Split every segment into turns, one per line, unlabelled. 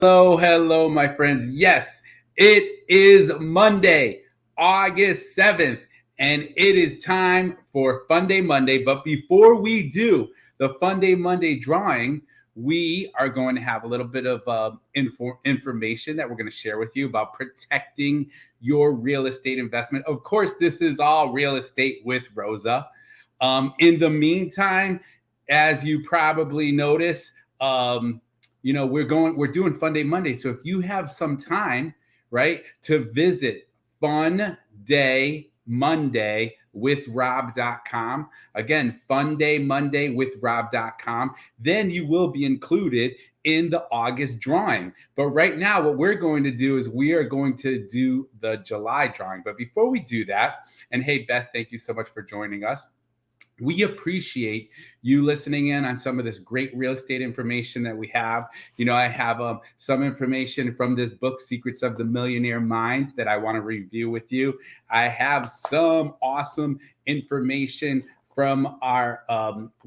Hello, my friends. Yes, it is Monday, August 7th, and it is time for Fun Day Monday. But before we do the Fun Day Monday drawing, we are going to have a little bit of information that we're going to share with you about protecting your real estate investment. Of course, this is all real estate with Rosa. In the meantime, as you probably notice, we're doing Fun Day Monday. So if you have some time, right, to visit Fun Day Monday with Rob.com. Again, Fun Day Monday with Rob.com. Then you will be included in the August drawing. But right now, what we're going to do is we are going to do the July drawing. But before we do that, and hey, Beth, thank you so much for joining us. We appreciate you listening in on some of this great real estate information that we have. I have some information from this book, Secrets of the Millionaire Mind, that I want to review with you. I have some awesome information from our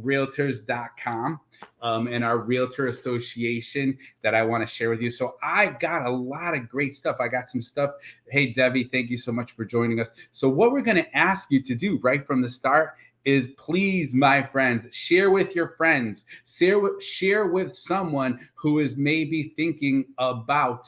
realtors.com and our realtor association that I want to share with you. So I got a lot of great stuff. I got some stuff. Hey, Debbie, thank you so much for joining us. So what we're going to ask you to do right from the start is, please, my friends, share with your friends, share with someone who is maybe thinking about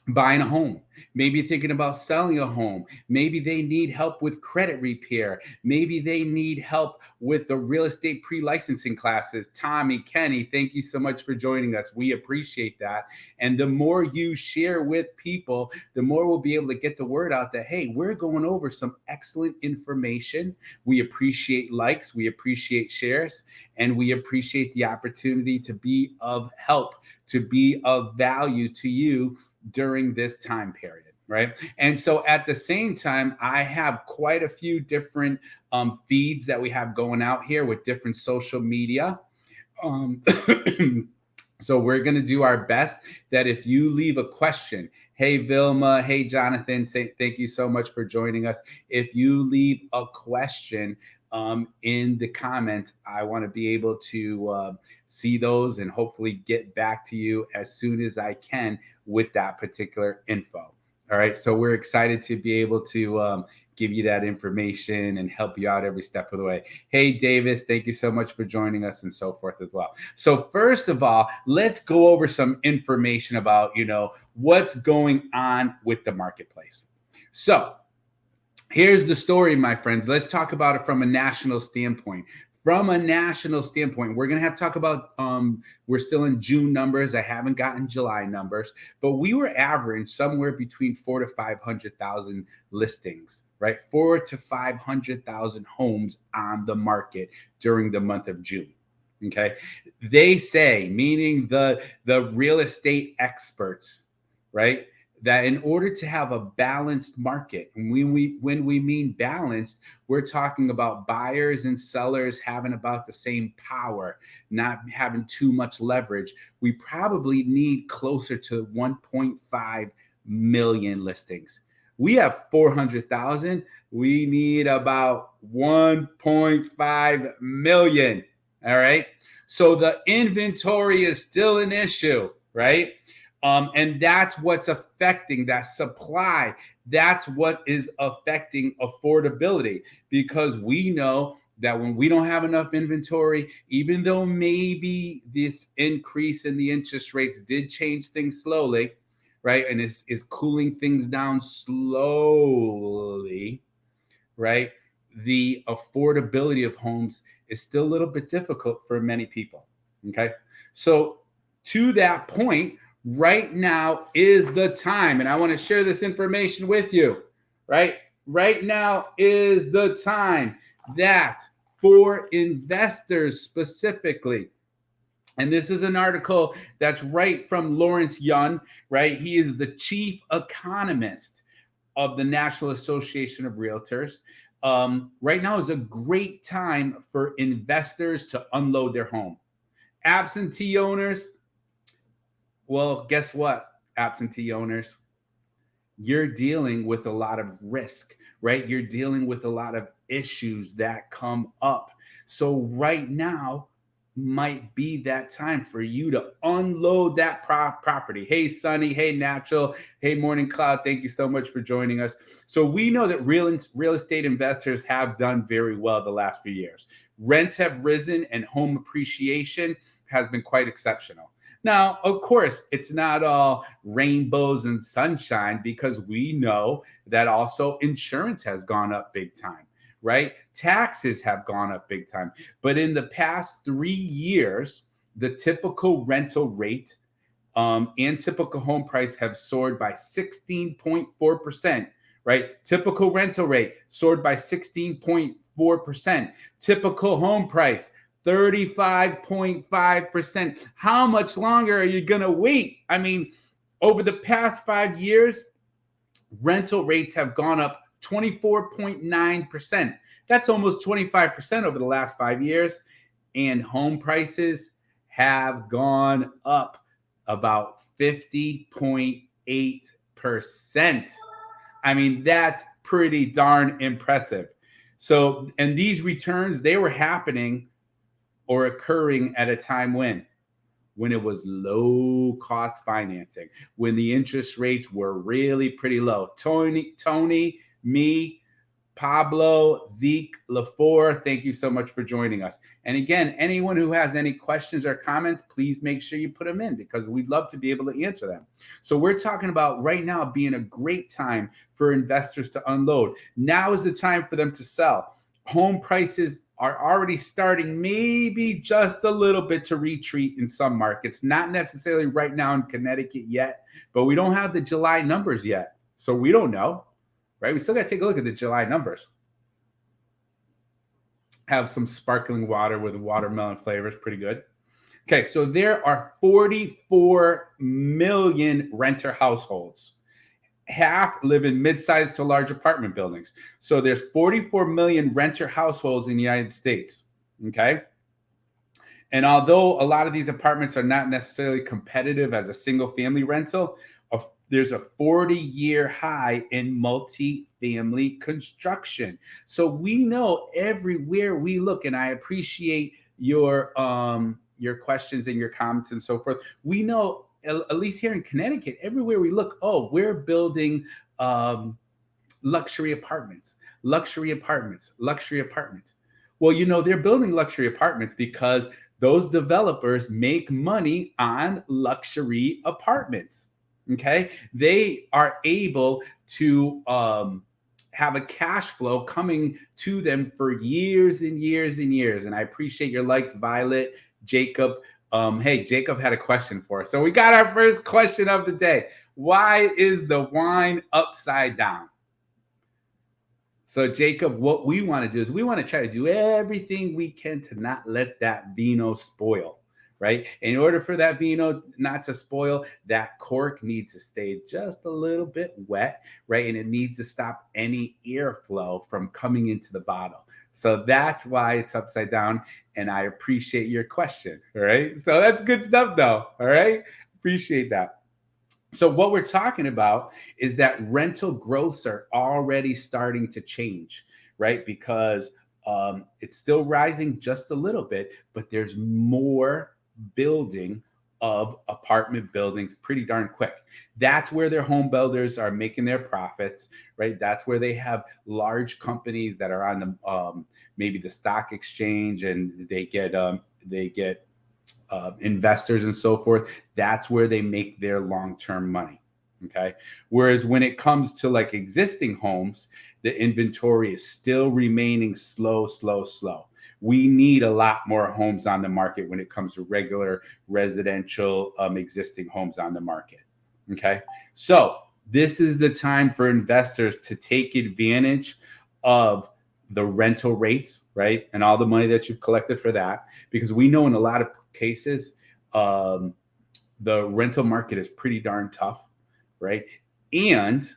buying a home, maybe thinking about selling a home. Maybe they need help with credit repair. Maybe they need help with the real estate pre-licensing classes. Tommy, Kenny, thank you so much for joining us. We appreciate that. And the more you share with people, the more we'll be able to get the word out that, hey, we're going over some excellent information. We appreciate likes, we appreciate shares, and we appreciate the opportunity to be of help, to be of value to you during this time period, right? And so at the same time, I have quite a few different feeds that we have going out here with different social media. So we're going to do our best that if you leave a question, hey, Vilma, hey, Jonathan, thank you so much for joining us. If you leave a question in the comments, I want to be able to see those and hopefully get back to you as soon as I can with that particular info. All right. So we're excited to be able to give you that information and help you out every step of the way. Hey, Davis, thank you so much for joining us and so forth as well. So first of all, let's go over some information about, what's going on with the marketplace. So here's the story, my friends. Let's talk about it from a national standpoint. From a national standpoint, we're going to have to talk about, we're still in June numbers. I haven't gotten July numbers, but we were averaging somewhere between 400,000 to 500,000 listings, right? 400,000 to 500,000 homes on the market during the month of June. Okay. They say, meaning the real estate experts, right, that in order to have a balanced market, and when we mean balanced, we're talking about buyers and sellers having about the same power, not having too much leverage. We probably need closer to 1.5 million listings. We have 400,000. We need about 1.5 million. All right. So the inventory is still an issue, right? And that's what's affecting that supply. That's what is affecting affordability, because we know that when we don't have enough inventory, even though maybe this increase in the interest rates did change things slowly, right, and is cooling things down slowly, right, the affordability of homes is still a little bit difficult for many people. Okay. So to that point, right now is the time, and I want to share this information with you, right? Right now is the time that for investors specifically, and this is an article that's right from Lawrence Yun, right? He is the chief economist of the National Association of Realtors. Right now is a great time for investors to unload their home. Absentee owners, well, guess what, absentee owners? You're dealing with a lot of risk, right? You're dealing with a lot of issues that come up. So right now, might be that time for you to unload that property. Hey, Sunny. Hey, Natural. Hey, Morning Cloud. Thank you so much for joining us. So we know that real estate investors have done very well the last few years. Rents have risen and home appreciation has been quite exceptional. Now, of course, it's not all rainbows and sunshine, because we know that also insurance has gone up big time, right? Taxes have gone up big time. But in the past 3 years, the typical rental rate and typical home price have soared by 16.4%, right? Typical rental rate soared by 16.4%. Typical home price, 35.5%. How much longer are you going to wait? I mean, over the past 5 years, rental rates have gone up 24.9%. That's almost 25% over the last 5 years. And home prices have gone up about 50.8%. I mean, that's pretty darn impressive. So, and these returns, they were happening or occurring at a time when it was low cost financing, when the interest rates were really pretty low. Tony, me, Pablo, Zeke, LaFour, thank you so much for joining us. And again, anyone who has any questions or comments, please make sure you put them in, because we'd love to be able to answer them. So we're talking about right now being a great time for investors to unload. Now is the time for them to sell. Home prices are already starting maybe just a little bit to retreat in some markets, not necessarily right now in Connecticut yet, but we don't have the July numbers yet. So we don't know, right? We still got to take a look at the July numbers. Have some sparkling water with watermelon flavors, pretty good. Okay, so there are 44 million renter households. Half live in mid-sized to large apartment buildings. So there's 44 million renter households in the United States, okay? And although a lot of these apartments are not necessarily competitive as a single-family rental, there's a 40-year high in multi-family construction. So we know everywhere we look, and I appreciate your questions and your comments and so forth. We know, at least here in Connecticut, everywhere we look, oh, we're building luxury apartments. Well, you know, they're building luxury apartments because those developers make money on luxury apartments. Okay. They are able to have a cash flow coming to them for years and years and years. And I appreciate your likes, Violet, Jacob. Hey, Jacob had a question for us. So we got our first question of the day. Why is the wine upside down? So Jacob, what we want to do is we want to try to do everything we can to not let that vino spoil, right? In order for that vino not to spoil, that cork needs to stay just a little bit wet, right? And it needs to stop any airflow from coming into the bottle. So that's why it's upside down. And I appreciate your question. All right. So that's good stuff, though. All right. Appreciate that. So what we're talking about is that rental growths are already starting to change, right? Because it's still rising just a little bit, but there's more building of apartment buildings pretty darn quick. That's where their home builders are making their profits, right? That's where they have large companies that are on the maybe the stock exchange, and they get investors and so forth. That's where they make their long-term money. Okay. Whereas when it comes to like existing homes, the inventory is still remaining slow. We need a lot more homes on the market when it comes to regular residential existing homes on the market. Okay. So this is the time for investors to take advantage of the rental rates, right? And all the money that you've collected for that, because we know in a lot of cases, the rental market is pretty darn tough, right? And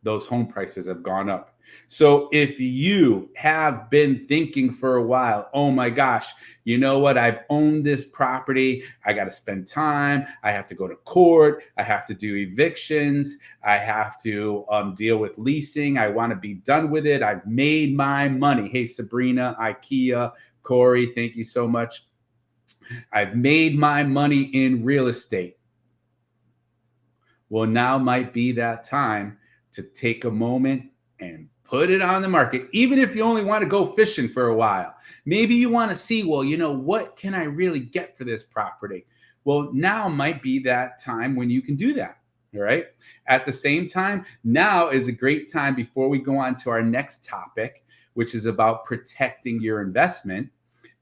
those home prices have gone up. So if you have been thinking for a while, oh my gosh, you know what? I've owned this property. I got to spend time. I have to go to court. I have to do evictions. I have to deal with leasing. I want to be done with it. I've made my money. Hey, Sabrina, IKEA, Corey, thank you so much. I've made my money in real estate. Well, now might be that time to take a moment and put it on the market, even if you only want to go fishing for a while. Maybe you want to see, well, what can I really get for this property? Well, now might be that time when you can do that. All right. At the same time, now is a great time before we go on to our next topic, which is about protecting your investment.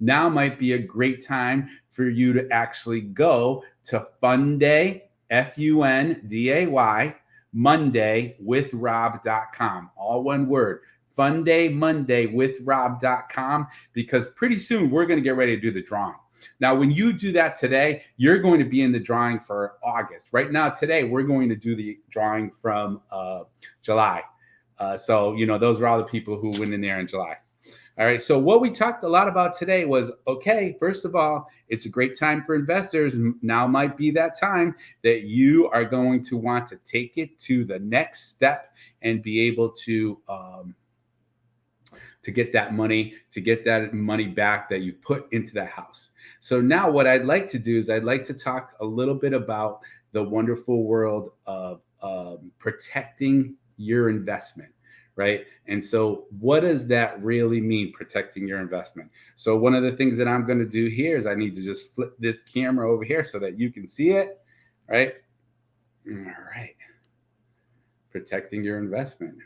Now might be a great time for you to actually go to Funday, Funday, mondaywithrob.com. All one word. Funday, mondaywithrob.com, because pretty soon we're going to get ready to do the drawing. Now, when you do that today, you're going to be in the drawing for August. Right now, today, we're going to do the drawing from July. So, those are all the people who went in there in July. All right. So what we talked a lot about today was, okay, first of all, it's a great time for investors. Now might be that time that you are going to want to take it to the next step and be able to get that money back that you've put into the house. So now what I'd like to do is I'd like to talk a little bit about the wonderful world of protecting your investment. Right. And so what does that really mean, protecting your investment? So one of the things that I'm going to do here is I need to just flip this camera over here so that you can see it. Right. All right. Protecting your investment.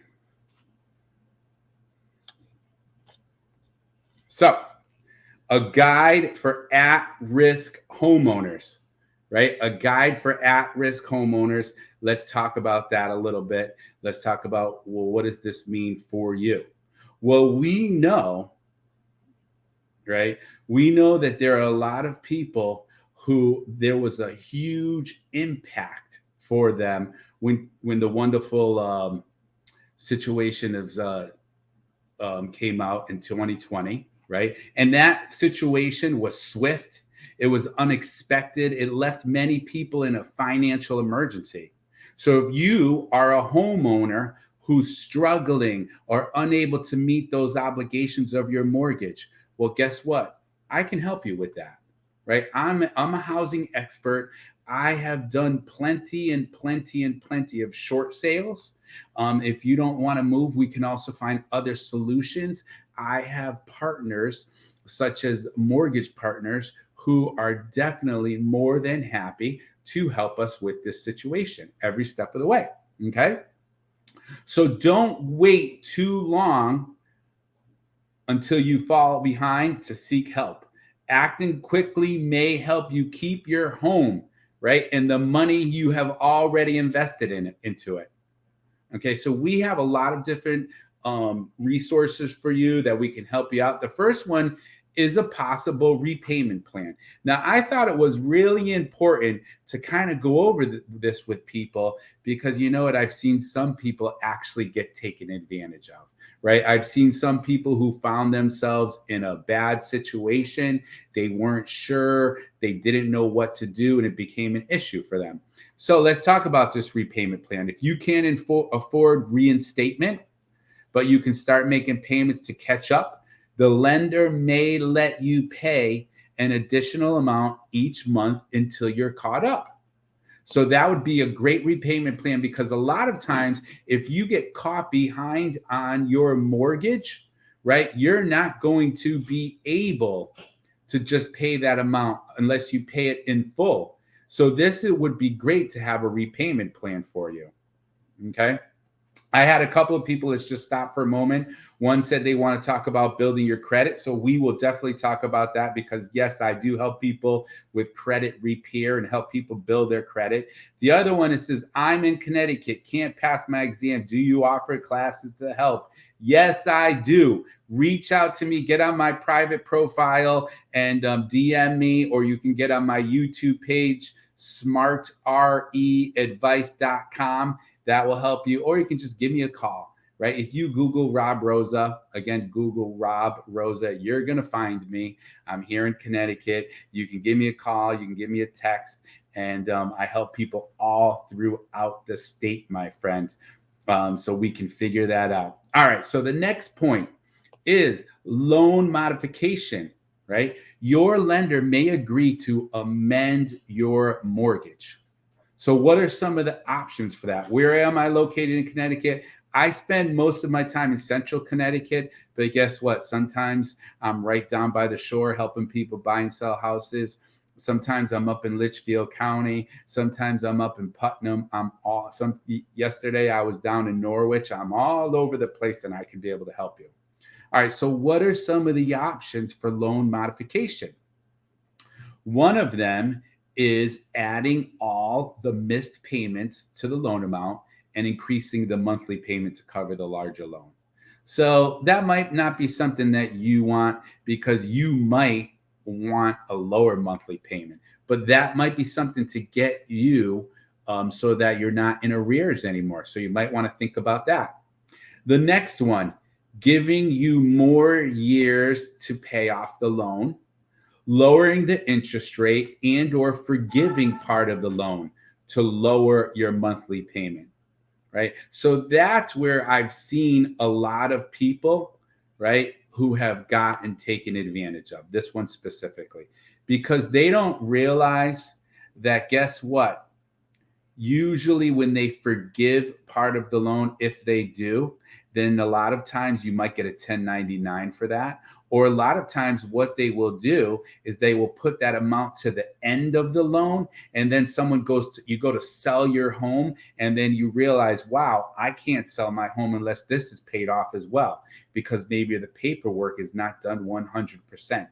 So a guide for at-risk homeowners. Right? A guide for at-risk homeowners. Let's talk about that a little bit. Let's talk about, well, what does this mean for you? Well, we know, right? We know that there are a lot of people who there was a huge impact for them when the wonderful situation of came out in 2020, right? And that situation was swift. It was unexpected. It left many people in a financial emergency. So if you are a homeowner who's struggling or unable to meet those obligations of your mortgage, well, guess what? I can help you with that, right? I'm a housing expert. I have done plenty of short sales. If you don't want to move, we can also find other solutions. I have partners such as mortgage partners who are definitely more than happy to help us with this situation every step of the way. Okay. So don't wait too long until you fall behind to seek help. Acting quickly may help you keep your home, right? And the money you have already invested into it. Okay. So we have a lot of different resources for you that we can help you out. The first one is a possible repayment plan. Now, I thought it was really important to kind of go over this with people because you know what? I've seen some people actually get taken advantage of, right? I've seen some people who found themselves in a bad situation. They weren't sure, they didn't know what to do, and it became an issue for them. So let's talk about this repayment plan. If you can't afford reinstatement, but you can start making payments to catch up, the lender may let you pay an additional amount each month until you're caught up. So that would be a great repayment plan because a lot of times if you get caught behind on your mortgage, right, you're not going to be able to just pay that amount unless you pay it in full. So it would be great to have a repayment plan for you. Okay. I had a couple of people, let's just stop for a moment. One said they want to talk about building your credit. So we will definitely talk about that because yes, I do help people with credit repair and help people build their credit. The other one, it says, I'm in Connecticut, can't pass my exam. Do you offer classes to help? Yes, I do. Reach out to me, get on my private profile and DM me, or you can get on my YouTube page, smartreadvice.com. That will help you, or you can just give me a call, right? If you Google Rob Rosa, again, Google Rob Rosa, you're going to find me. I'm here in Connecticut. You can give me a call. You can give me a text. And I help people all throughout the state, my friend. So we can figure that out. All right. So the next point is loan modification, right? your lender may agree to amend your mortgage. So, what are some of the options for that? Where am I located in Connecticut? I spend most of my time in central Connecticut, but guess what? Sometimes I'm right down by the shore helping people buy and sell houses. Sometimes I'm up in Litchfield County. Sometimes I'm up in Putnam. Yesterday I was down in Norwich. I'm all over the place and I can be able to help you. All right. So, what are some of the options for loan modification? One of them is adding all the missed payments to the loan amount and increasing the monthly payment to cover the larger loan. So that might not be something that you want because you might want a lower monthly payment, but that might be something to get you so that you're not in arrears anymore. So you might want to think about that. The next one, giving you more years to pay off the loan, lowering the interest rate, and or forgiving part of the loan to lower your monthly payment, right? So that's where I've seen a lot of people, right, who have gotten taken advantage of, this one specifically, because they don't realize that, guess what? Usually when they forgive part of the loan, if they do, then a lot of times you might get a 1099 for that. Or a lot of times what they will do is they will put that amount to the end of the loan. And then you go to sell your home. And then you realize, wow, I can't sell my home unless this is paid off as well, because maybe the paperwork is not done 100%.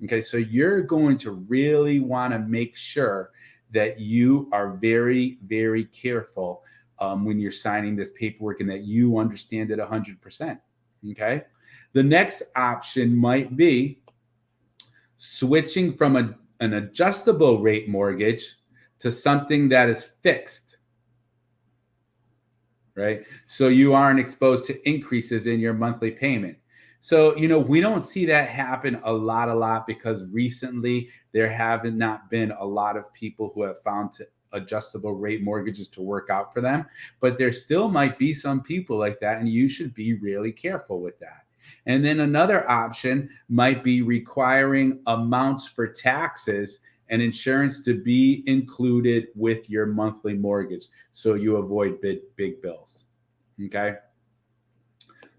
Okay. So you're going to really want to make sure that you are very, very careful when you're signing this paperwork and that you understand it 100%. Okay. The next option might be switching from an adjustable rate mortgage to something that is fixed, right? So you aren't exposed to increases in your monthly payment. So, we don't see that happen a lot because recently there haven't not been a lot of people who have found adjustable rate mortgages to work out for them. But there still might be some people like that, and you should be really careful with that. And then another option might be requiring amounts for taxes and insurance to be included with your monthly mortgage so you avoid big bills. Okay.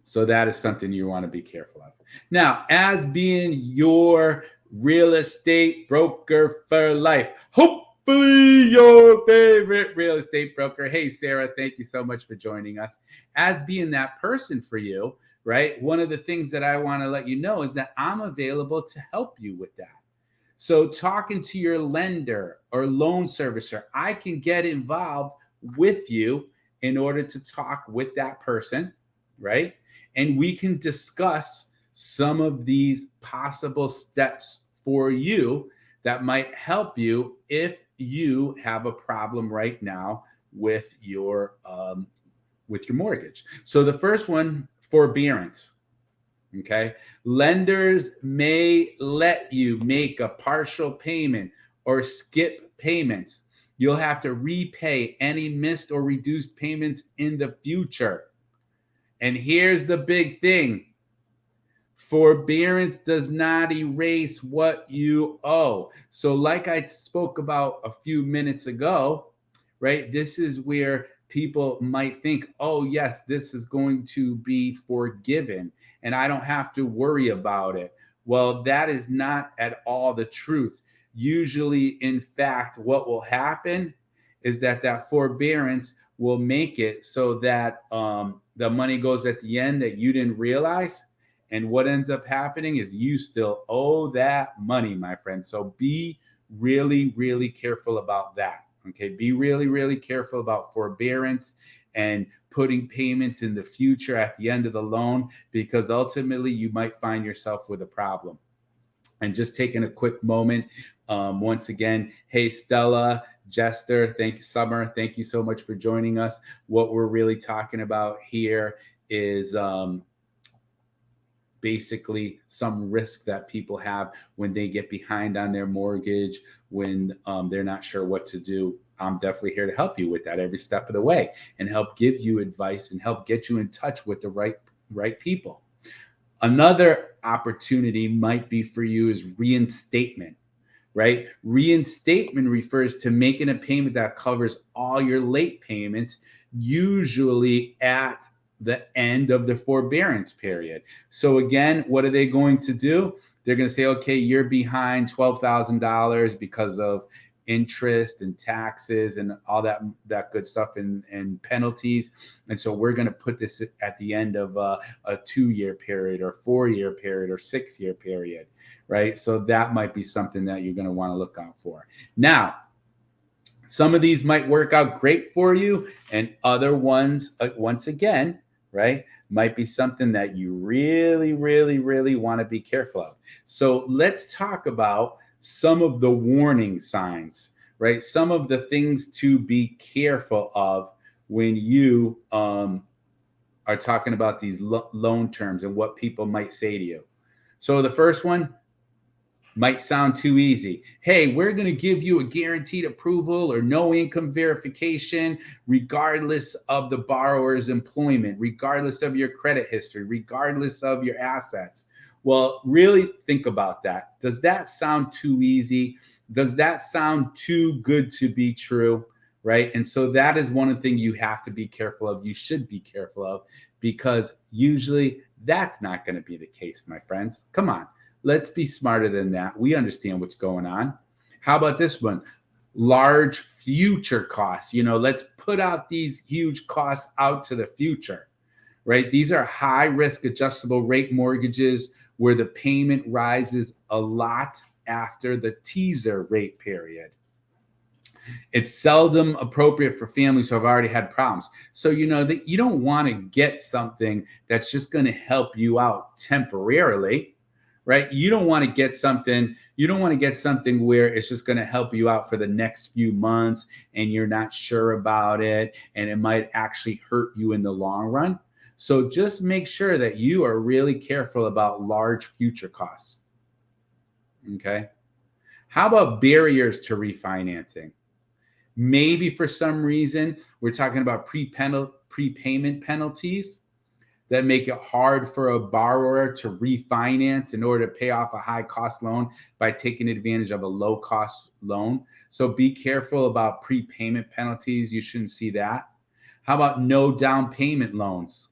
So that is something you want to be careful of. Now, as being your real estate broker for life, hopefully your favorite real estate broker. Hey, Sarah, thank you so much for joining us. As being that person for you, right? One of the things that I want to let you know is that I'm available to help you with that. So talking to your lender or loan servicer, I can get involved with you in order to talk with that person, right? And we can discuss some of these possible steps for you that might help you if you have a problem right now with your mortgage. So the first one, forbearance. Okay. Lenders may let you make a partial payment or skip payments. You'll have to repay any missed or reduced payments in the future. And here's the big thing. Forbearance does not erase what you owe. So like I spoke about a few minutes ago, right? This is where people might think, oh, yes, this is going to be forgiven and I don't have to worry about it. Well, that is not at all the truth. Usually, in fact, what will happen is that forbearance will make it so that the money goes at the end that you didn't realize. And what ends up happening is you still owe that money, my friend. So be really, really careful about that. Okay. Be really, really careful about forbearance and putting payments in the future at the end of the loan, because ultimately you might find yourself with a problem. And just taking a quick moment, once again, hey, Stella, Jester, thank you, Summer. Thank you so much for joining us. What we're really talking about here is basically some risk that people have when they get behind on their mortgage, when they're not sure what to do. I'm definitely here to help you with that every step of the way and help give you advice and help get you in touch with the right people. Another opportunity might be for you is reinstatement, right? Reinstatement refers to making a payment that covers all your late payments, usually at the end of the forbearance period. So again, what are they going to do? They're going to say, okay, you're behind $12,000 because of interest and taxes and all that good stuff and penalties. And so we're going to put this at the end of a 2-year period or 4-year period or 6-year period, right? So that might be something that you're going to want to look out for. Now, some of these might work out great for you, and other ones, once again, right, might be something that you really, really, really want to be careful of. So let's talk about some of the warning signs, right? Some of the things to be careful of when you are talking about these loan terms and what people might say to you. So the first one might sound too easy. Hey, we're going to give you a guaranteed approval or no income verification, regardless of the borrower's employment, regardless of your credit history, regardless of your assets. Well, really think about that. Does that sound too easy? Does that sound too good to be true? Right. And so that is one of the things you have to be careful of. You should be careful of, because usually that's not going to be the case, my friends. Come on. Let's be smarter than that. We understand what's going on. How about this one? Large future costs. Let's put out these huge costs out to the future, right? These are high risk adjustable rate mortgages where the payment rises a lot after the teaser rate period. It's seldom appropriate for families who have already had problems. So that you don't want to get something that's just going to help you out temporarily, right? You don't want to get something where it's just going to help you out for the next few months and you're not sure about it and it might actually hurt you in the long run. So just make sure that you are really careful about large future costs. Okay. How about barriers to refinancing? Maybe for some reason, we're talking about prepayment penalties that make it hard for a borrower to refinance in order to pay off a high cost loan by taking advantage of a low cost loan. So be careful about prepayment penalties. You shouldn't see that. How about no down payment loans?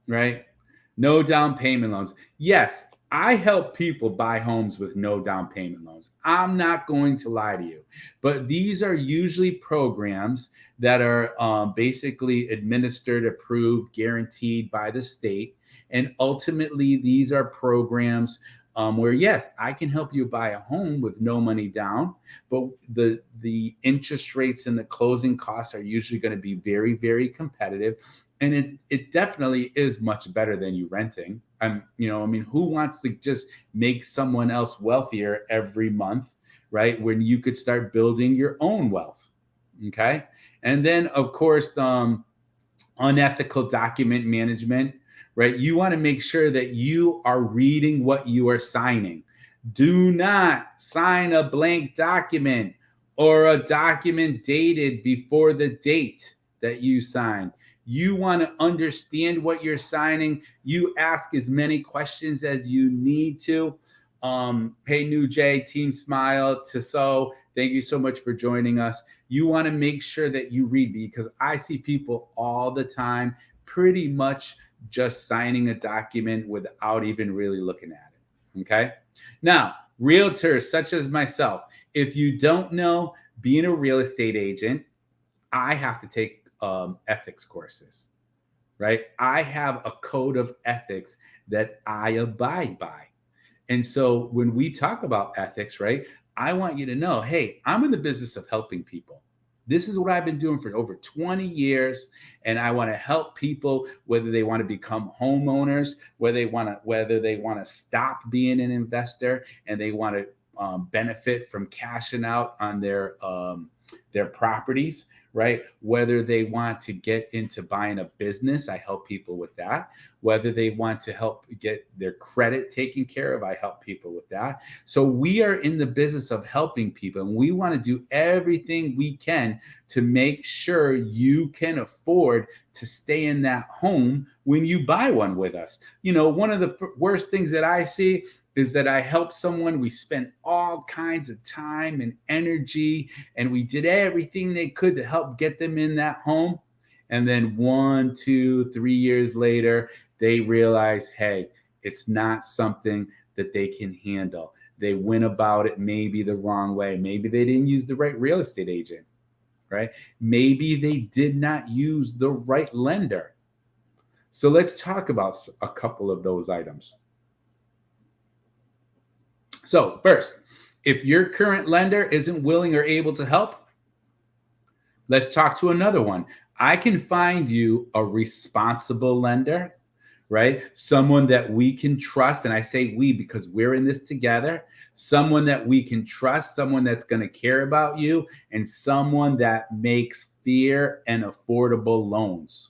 Right? No down payment loans. Yes, I help people buy homes with no down payment loans. I'm not going to lie to you, but these are usually programs that are basically administered, approved, guaranteed by the state. And ultimately, these are programs where, yes, I can help you buy a home with no money down, but the interest rates and the closing costs are usually going to be very, very competitive. And it definitely is much better than you renting. Who wants to just make someone else wealthier every month, right? When you could start building your own wealth. Okay. And then, of course, unethical document management, right? You want to make sure that you are reading what you are signing. Do not sign a blank document or a document dated before the date that you signed. You want to understand what you're signing. You ask as many questions as you need to. Hey, New Jay, Team Smile, Tissot, thank you so much for joining us. You want to make sure that you read, because I see people all the time pretty much just signing a document without even really looking at it. Okay. Now, realtors such as myself, if you don't know, being a real estate agent, I have to take ethics courses, right? I have a code of ethics that I abide by. And so when we talk about ethics, right, I want you to know, hey, I'm in the business of helping people. This is what I've been doing for over 20 years. And I want to help people, whether they want to become homeowners, whether they want to stop being an investor and they want to benefit from cashing out on their their properties, right? Whether they want to get into buying a business, I help people with that. Whether they want to help get their credit taken care of, I help people with that. So we are in the business of helping people, and we want to do everything we can to make sure you can afford to stay in that home when you buy one with us. One of the worst things that I see is that I help someone, we spent all kinds of time and energy, and we did everything they could to help get them in that home. And then 1, 2, 3 years later, they realize, hey, it's not something that they can handle. They went about it maybe the wrong way. Maybe they didn't use the right real estate agent, right? Maybe they did not use the right lender. So let's talk about a couple of those items. So first, if your current lender isn't willing or able to help, let's talk to another one. I can find you a responsible lender, right? Someone that we can trust. And I say we because we're in this together. Someone that we can trust, someone that's going to care about you, and someone that makes fair and affordable loans.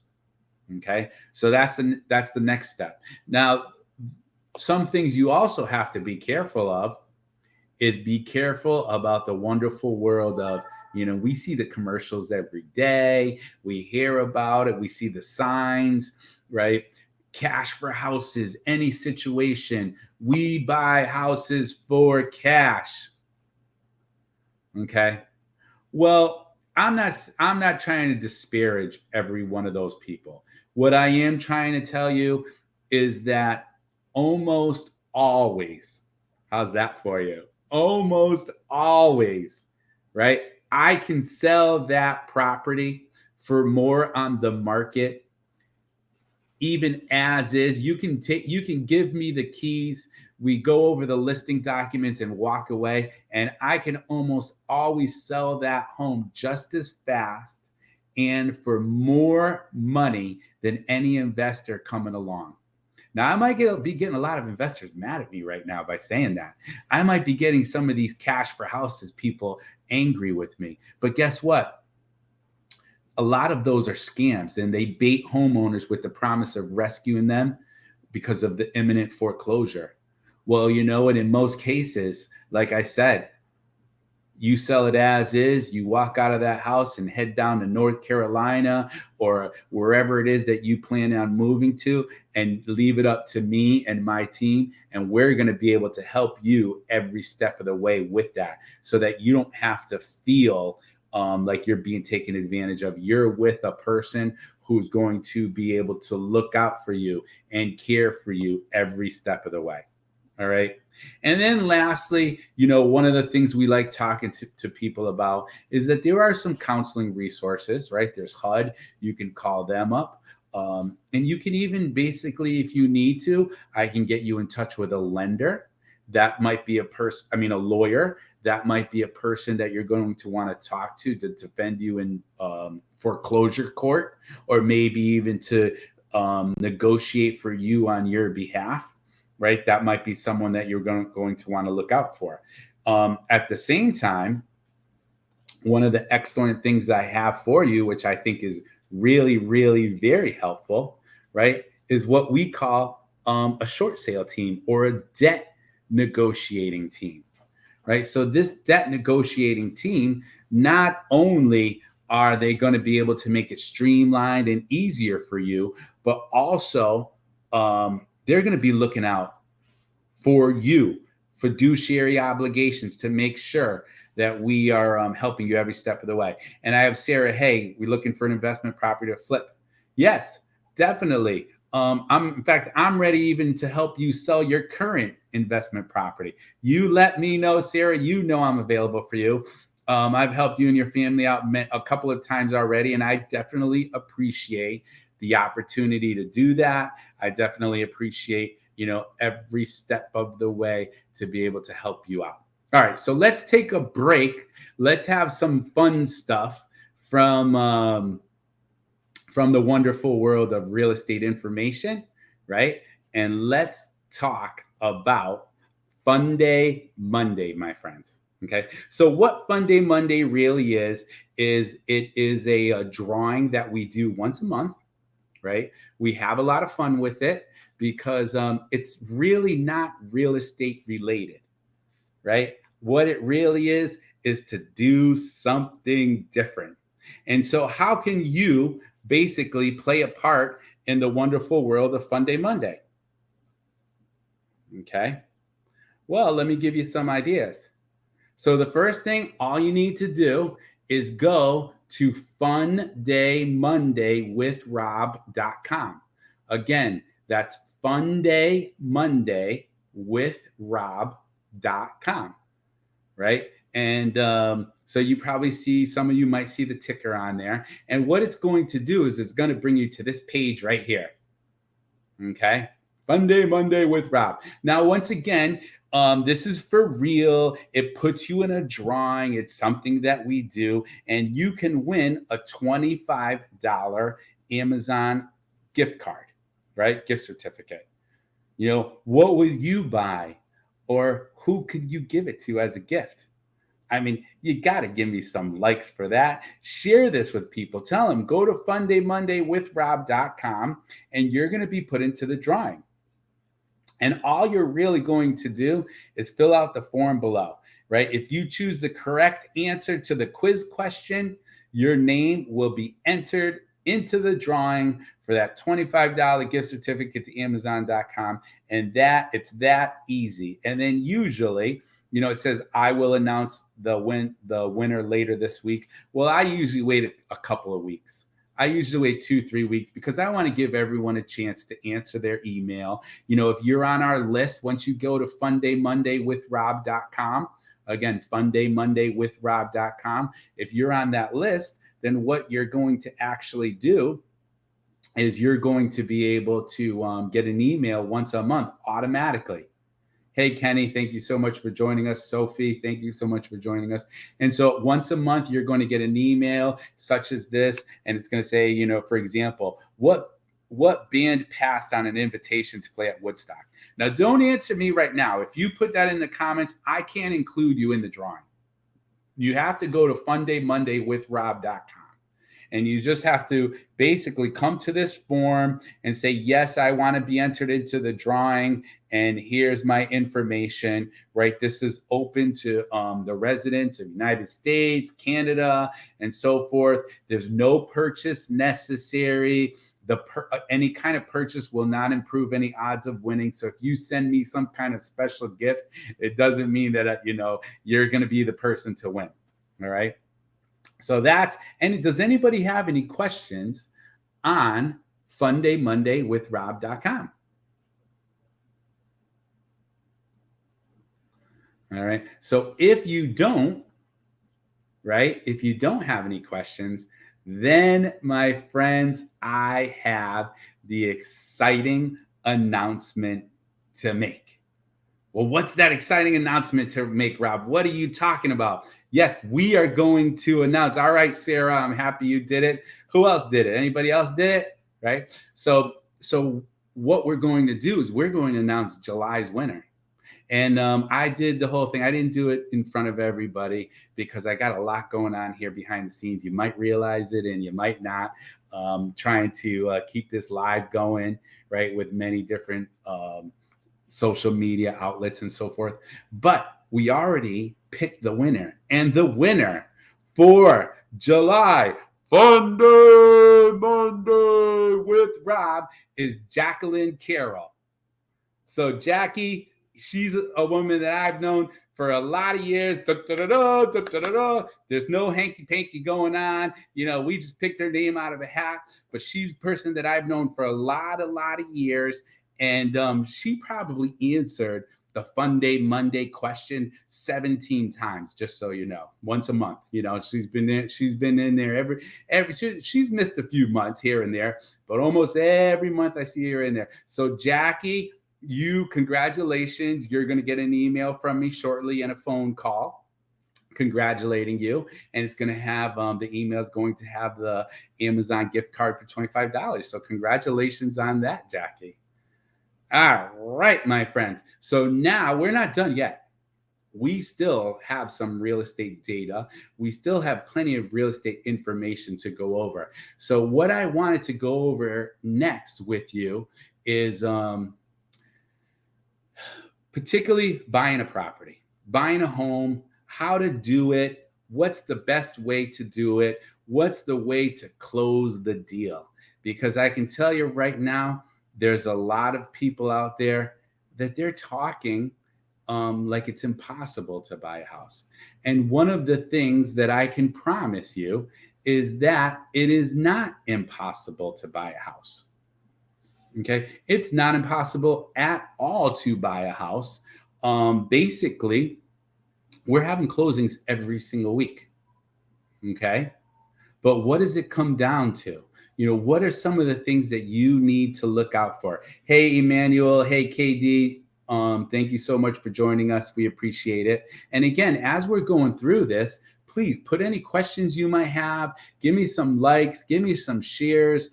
Okay. So that's the next step. Now, some things you also have to be careful of is be careful about the wonderful world of, we see the commercials every day. We hear about it. We see the signs, right? Cash for houses, any situation. We buy houses for cash. Okay. Well, I'm not trying to disparage every one of those people. What I am trying to tell you is that almost always, how's that for you? Almost always, right? I can sell that property for more on the market, even as is. You can give me the keys. We go over the listing documents and walk away, and I can almost always sell that home just as fast and for more money than any investor coming along. Now, I might be getting a lot of investors mad at me right now by saying that. I might be getting some of these cash for houses people angry with me. But guess what? A lot of those are scams, and they bait homeowners with the promise of rescuing them because of the imminent foreclosure. Well, what? In most cases, like I said, you sell it as is, you walk out of that house and head down to North Carolina or wherever it is that you plan on moving to, and leave it up to me and my team. And we're going to be able to help you every step of the way with that, so that you don't have to feel like you're being taken advantage of. You're with a person who's going to be able to look out for you and care for you every step of the way. All right. And then lastly, one of the things we like talking to people about is that there are some counseling resources, right? There's HUD. You can call them up. And you can even basically, if you need to, I can get you in touch with a lender. That might be a lawyer. That might be a person that you're going to want to talk to defend you in foreclosure court, or maybe even to negotiate for you on your behalf. Right? That might be someone that you're going to want to look out for. At the same time, one of the excellent things I have for you, which I think is really, really very helpful, right, is what we call a short sale team or a debt negotiating team, right? So this debt negotiating team, not only are they going to be able to make it streamlined and easier for you, but also they're going to be looking out for you, fiduciary obligations, to make sure that we are helping you every step of the way. And I have Sarah, hey, we're looking for an investment property to flip. Yes, definitely. In fact, I'm ready even to help you sell your current investment property. You let me know, Sarah, I'm available for you. I've helped you and your family out a couple of times already, and I definitely appreciate the opportunity to do that. I definitely appreciate, every step of the way to be able to help you out. All right, so let's take a break. Let's have some fun stuff from the wonderful world of real estate information, right? And let's talk about Fun Day Monday, my friends. Okay. So what Fun Day Monday really is it is a drawing that we do once a month, right? We have a lot of fun with it because it's really not real estate related, right? What it really is to do something different. And so, how can you basically play a part in the wonderful world of Fun Day Monday? Okay. Well, let me give you some ideas. So, the first thing, all you need to do is go to fundaymondaywithrob.com. Again, that's fundaymondaywithrob.com, right? And so you probably see, some of you might see the ticker on there. And what it's going to do is it's going to bring you to this page right here. Okay. Fun Day Monday with Rob. Now, once again, this is for real. It puts you in a drawing. It's something that we do, and you can win a $25 Amazon gift card, right? Gift certificate. You know, what would you buy, or who could you give it to as a gift? I mean, you got to give me some likes for that. Share this with people. Tell them, go to fundaymondaywithrob.com and you're going to be put into the drawing. And all you're really going to do is fill out the form below, right? If you choose the correct answer to the quiz question, your name will be entered into the drawing for that $25 gift certificate to Amazon.com. And it's that easy. And then usually, you know, it says I will announce the winner later this week. Well, I usually wait a couple of weeks. I usually wait 2-3 weeks because I want to give everyone a chance to answer their email. You know, if you're on our list, once you go to fundaymondaywithrob.com, again, fundaymondaywithrob.com, if you're on that list, then what you're going to actually do is you're going to be able to get an email once a month automatically. Hey, Kenny, thank you so much for joining us. Sophie, thank you so much for joining us. And so once a month, you're going to get an email such as this, and it's going to say, you know, for example, what band passed on an invitation to play at Woodstock? Now, don't answer me right now. If you put that in the comments, I can't include you in the drawing. You have to go to fundaymondaywithrob.com. And you just have to basically come to this form and say, yes, I want to be entered into the drawing. And here's my information, right? This is open to the residents of the United States, Canada, and so forth. There's no purchase necessary. Any kind of purchase will not improve any odds of winning. So if you send me some kind of special gift, it doesn't mean that, you're going to be the person to win. All right. So and does anybody have any questions on fundaymondaywithrob.com? All right. So if you don't have any questions, then my friends, I have the exciting announcement to make. Well, what's that exciting announcement to make, Rob? What are you talking about? Yes, we are going to announce. All right, Sarah, I'm happy you did it. Who else did it? Anybody else did it? Right? So what we're going to do is we're going to announce July's winner. And I did the whole thing. I didn't do it in front of everybody because I got a lot going on here behind the scenes. You might realize it and you might not. Trying to keep this live going, right, with many different social media outlets and so forth. But we already picked the winner. And the winner for July Fun Day Monday with Rob is Jacqueline Carroll. So Jackie, she's a woman that I've known for a lot of years. There's no hanky-panky going on. You know, we just picked her name out of a hat. But she's a person that I've known for a lot of years. And she probably answered the Fun Day Monday question 17 times, just so you know, once a month. You know, she's been in there she's missed a few months here and there, but almost every month I see her in there. So Jackie, congratulations. You're going to get an email from me shortly and a phone call congratulating you. And it's going to have, the email is going to have the Amazon gift card for $25. So congratulations on that, Jackie. All right, my friends. So now we're not done yet. we still have some real estate data. We still have plenty of real estate information to go over. So, what I wanted to go over next with you is particularly buying a property, buying a home, how to do it, what's the best way to do it, what's the way to close the deal. Because I can tell you right now, there's a lot of people out there that they're talking like it's impossible to buy a house. And one of the things that I can promise you is that it is not impossible to buy a house. Okay. It's not impossible at all to buy a house. Basically, we're having closings every single week. Okay. But what does it come down to? What are some of the things that you need to look out for? Hey, Emmanuel. Hey, KD. Thank you so much for joining us. We appreciate it. And again, as we're going through this, please put any questions you might have. Give me some likes, give me some shares.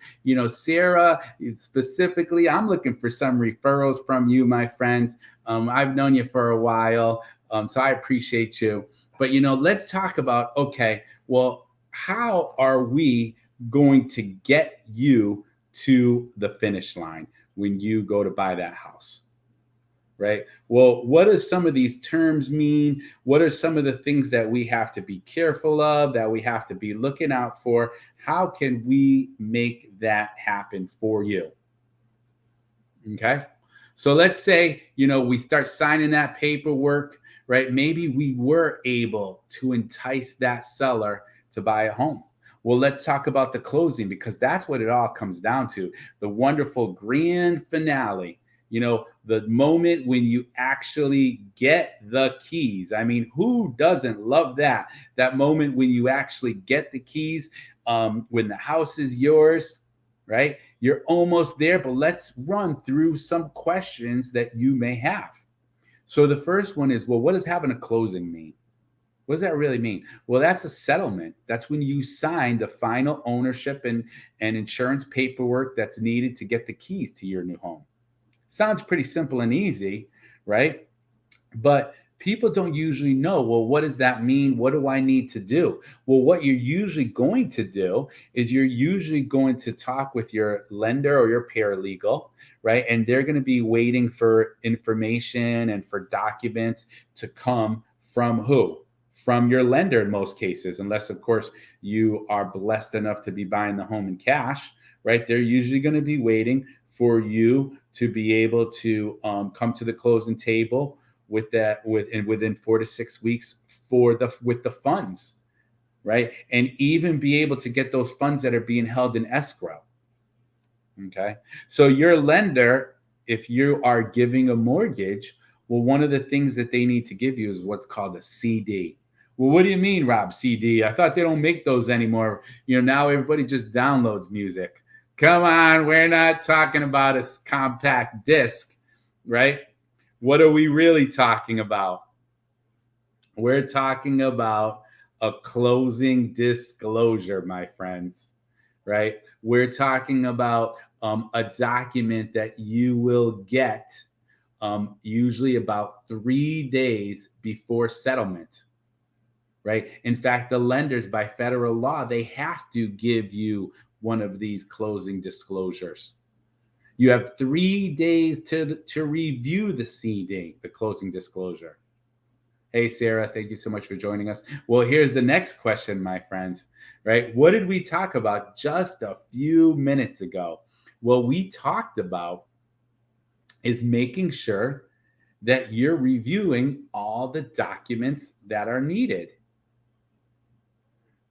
Sarah, specifically, I'm looking for some referrals from you, my friend. I've known you for a while, so I appreciate you. But, let's talk about, okay, well, how are we going to get you to the finish line when you go to buy that house? Right? Well, what do some of these terms mean? What are some of the things that we have to be careful of, that we have to be looking out for? How can we make that happen for you? Okay. So let's say, we start signing that paperwork, right? Maybe we were able to entice that seller to buy a home. Well, let's talk about the closing, because that's what it all comes down to. The wonderful grand finale. The moment when you actually get the keys. I mean, who doesn't love that? That moment when you actually get the keys, when the house is yours, right? You're almost there, but let's run through some questions that you may have. So the first one is, well, what does having a closing mean? What does that really mean? Well, that's a settlement. That's when you sign the final ownership and insurance paperwork that's needed to get the keys to your new home. Sounds pretty simple and easy, right? But people don't usually know, well, what does that mean? What do I need to do? Well, what you're usually going to do is you're usually going to talk with your lender or your paralegal, right? And they're going to be waiting for information and for documents to come from who? From your lender in most cases, unless, of course, you are blessed enough to be buying the home in cash, right? They're usually going to be waiting for you to be able to come to the closing table with that, within 4 to 6 weeks with the funds, right? And even be able to get those funds that are being held in escrow. Okay, so your lender, if you are giving a mortgage, well, one of the things that they need to give you is what's called a CD. Well, what do you mean, Rob, CD? I thought they don't make those anymore. Now everybody just downloads music. Come on, we're not talking about a compact disc, right? What are we really talking about? We're talking about a closing disclosure, my friends, right? We're talking about a document that you will get usually about 3 days before settlement, right? In fact, the lenders, by federal law, they have to give you one of these closing disclosures. You have 3 days to review the CD, the closing disclosure. Hey, Sarah, thank you so much for joining us. Well, here's the next question, my friends, right? What did we talk about just a few minutes ago? What we talked about is making sure that you're reviewing all the documents that are needed.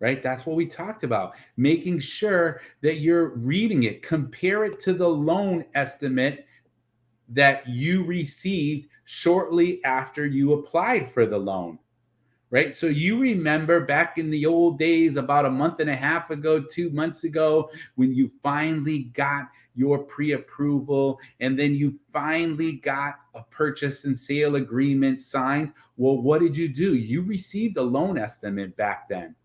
Right? That's what we talked about. Making sure that you're reading it. Compare it to the loan estimate that you received shortly after you applied for the loan. Right? So you remember back in the old days, about a month and a half ago, 2 months ago, when you finally got your pre-approval and then you finally got a purchase and sale agreement signed. Well, what did you do? You received a loan estimate back then.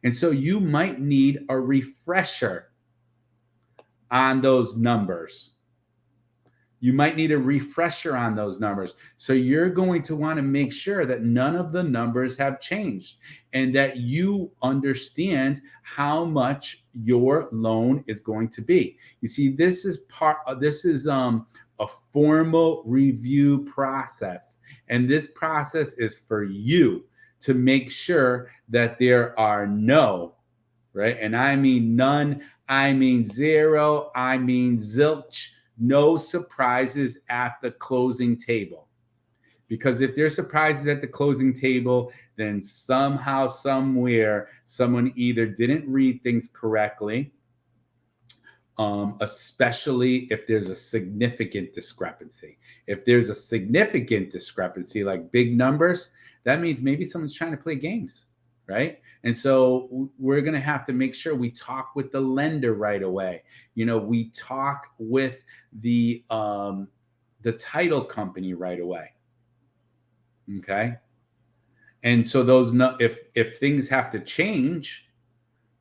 And so you might need a refresher on those numbers. You might need a refresher on those numbers. So you're going to want to make sure that none of the numbers have changed and that you understand how much your loan is going to be. You see, this is a formal review process. And this process is for you to make sure that there are right? And I mean none, I mean zero, I mean zilch, no surprises at the closing table. Because if there's surprises at the closing table, then somehow, somewhere, someone either didn't read things correctly, especially if there's a significant discrepancy. If there's a significant discrepancy, like big numbers, that means maybe someone's trying to play games, right? And so we're going to have to make sure we talk with the lender right away. We talk with the title company right away. Okay. And so if things have to change,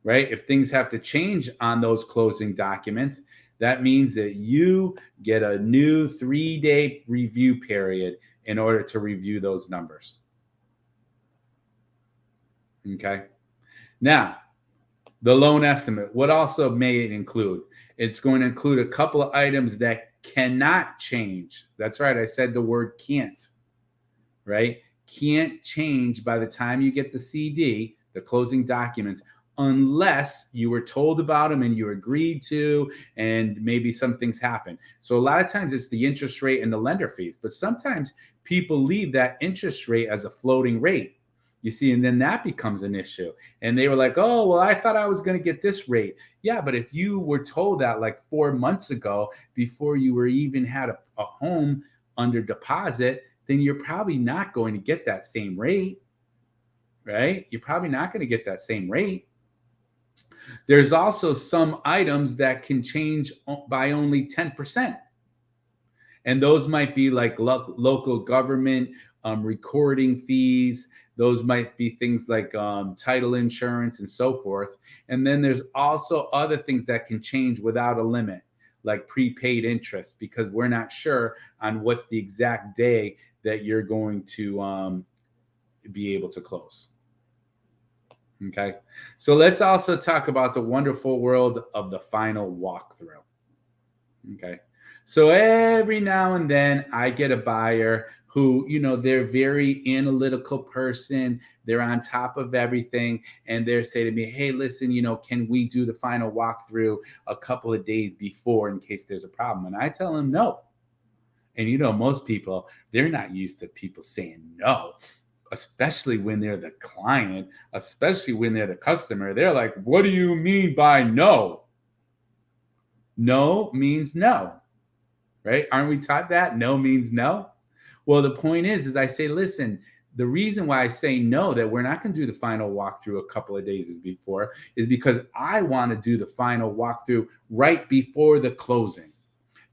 right? If things have to change on those closing documents, that means that you get a new 3-day review period in order to review those numbers. Okay. Now, the loan estimate, what also may it include? It's going to include a couple of items that cannot change. That's right. I said the word can't, right? Can't change by the time you get the CD, the closing documents, unless you were told about them and you agreed to, and maybe some things happen. So a lot of times it's the interest rate and the lender fees, but sometimes people leave that interest rate as a floating rate. You see, and then that becomes an issue. And they were like, oh, well, I thought I was going to get this rate. Yeah, but if you were told that like 4 months ago, before you were even had a home under deposit, then you're probably not going to get that same rate, right? You're probably not going to get that same rate. There's also some items that can change by only 10%. And those might be like local government recording fees. Those might be things like title insurance and so forth. And then there's also other things that can change without a limit, like prepaid interest, because we're not sure on what's the exact day that you're going to be able to close. Okay. So let's also talk about the wonderful world of the final walkthrough. Okay. So every now and then I get a buyer who, they're very analytical person. They're on top of everything. And they're saying to me, hey, listen, can we do the final walkthrough a couple of days before in case there's a problem? And I tell them no. And most people, they're not used to people saying no, especially when they're the client, especially when they're the customer. They're like, what do you mean by no? No means no, right? Aren't we taught that? No means no. Well, the point is I say, listen, the reason why I say no, that we're not going to do the final walkthrough a couple of days before, is because I want to do the final walkthrough right before the closing.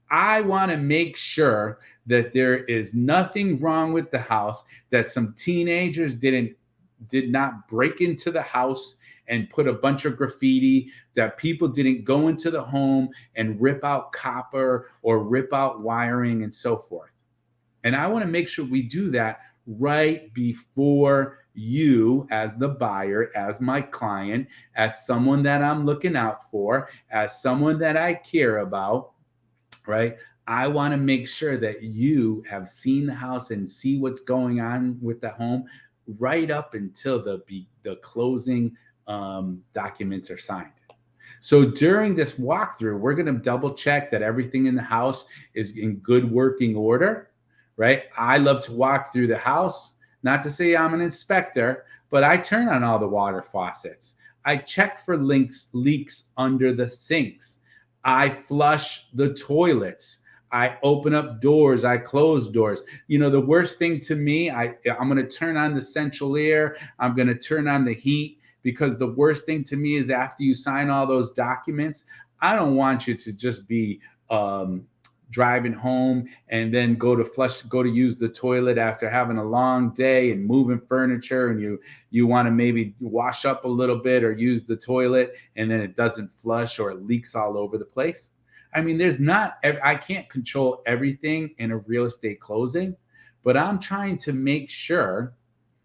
I want to make sure that there is nothing wrong with the house, that some teenagers did not break into the house and put a bunch of graffiti, that people didn't go into the home and rip out copper or rip out wiring and so forth. And I want to make sure we do that right before you, as the buyer, as my client, as someone that I'm looking out for, as someone that I care about, right? I want to make sure that you have seen the house and see what's going on with the home right up until the closing documents are signed. So during this walkthrough, we're going to double check that everything in the house is in good working order, right? I love to walk through the house, not to say I'm an inspector, but I turn on all the water faucets. I check for leaks under the sinks. I flush the toilets. I open up doors. I close doors. The worst thing to me, I'm going to turn on the central air. I'm going to turn on the heat, because the worst thing to me is after you sign all those documents, I don't want you to just be driving home and then go to use the toilet after having a long day and moving furniture, and you want to maybe wash up a little bit or use the toilet, and then it doesn't flush or it leaks all over the place. I mean, I can't control everything in a real estate closing, but I'm trying to make sure,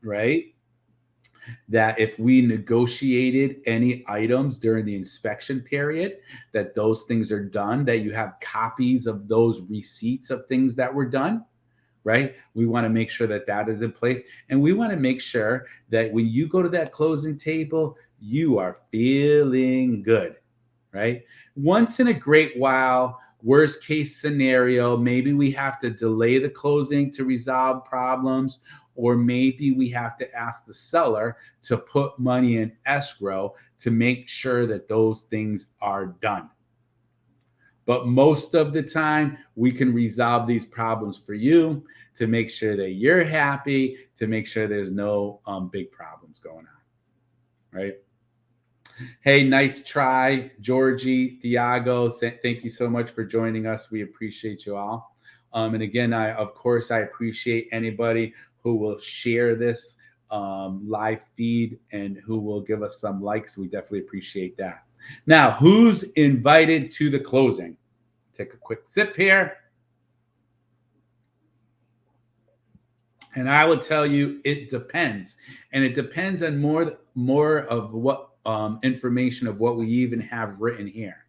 right, that if we negotiated any items during the inspection period, that those things are done, that you have copies of those receipts of things that were done, right? We want to make sure that that is in place. And we want to make sure that when you go to that closing table, you are feeling good, right? Once in a great while, worst case scenario, maybe we have to delay the closing to resolve problems, or maybe we have to ask the seller to put money in escrow to make sure that those things are done. But most of the time, we can resolve these problems for you to make sure that you're happy, to make sure there's no big problems going on, right? Hey, nice try, Georgie, Thiago. Thank you so much for joining us. We appreciate you all. And again, I appreciate anybody who will share this live feed and who will give us some likes. We definitely appreciate that. Now, who's invited to the closing? Take a quick sip here. And I will tell you, it depends. And it depends on more of what information of what we even have written here.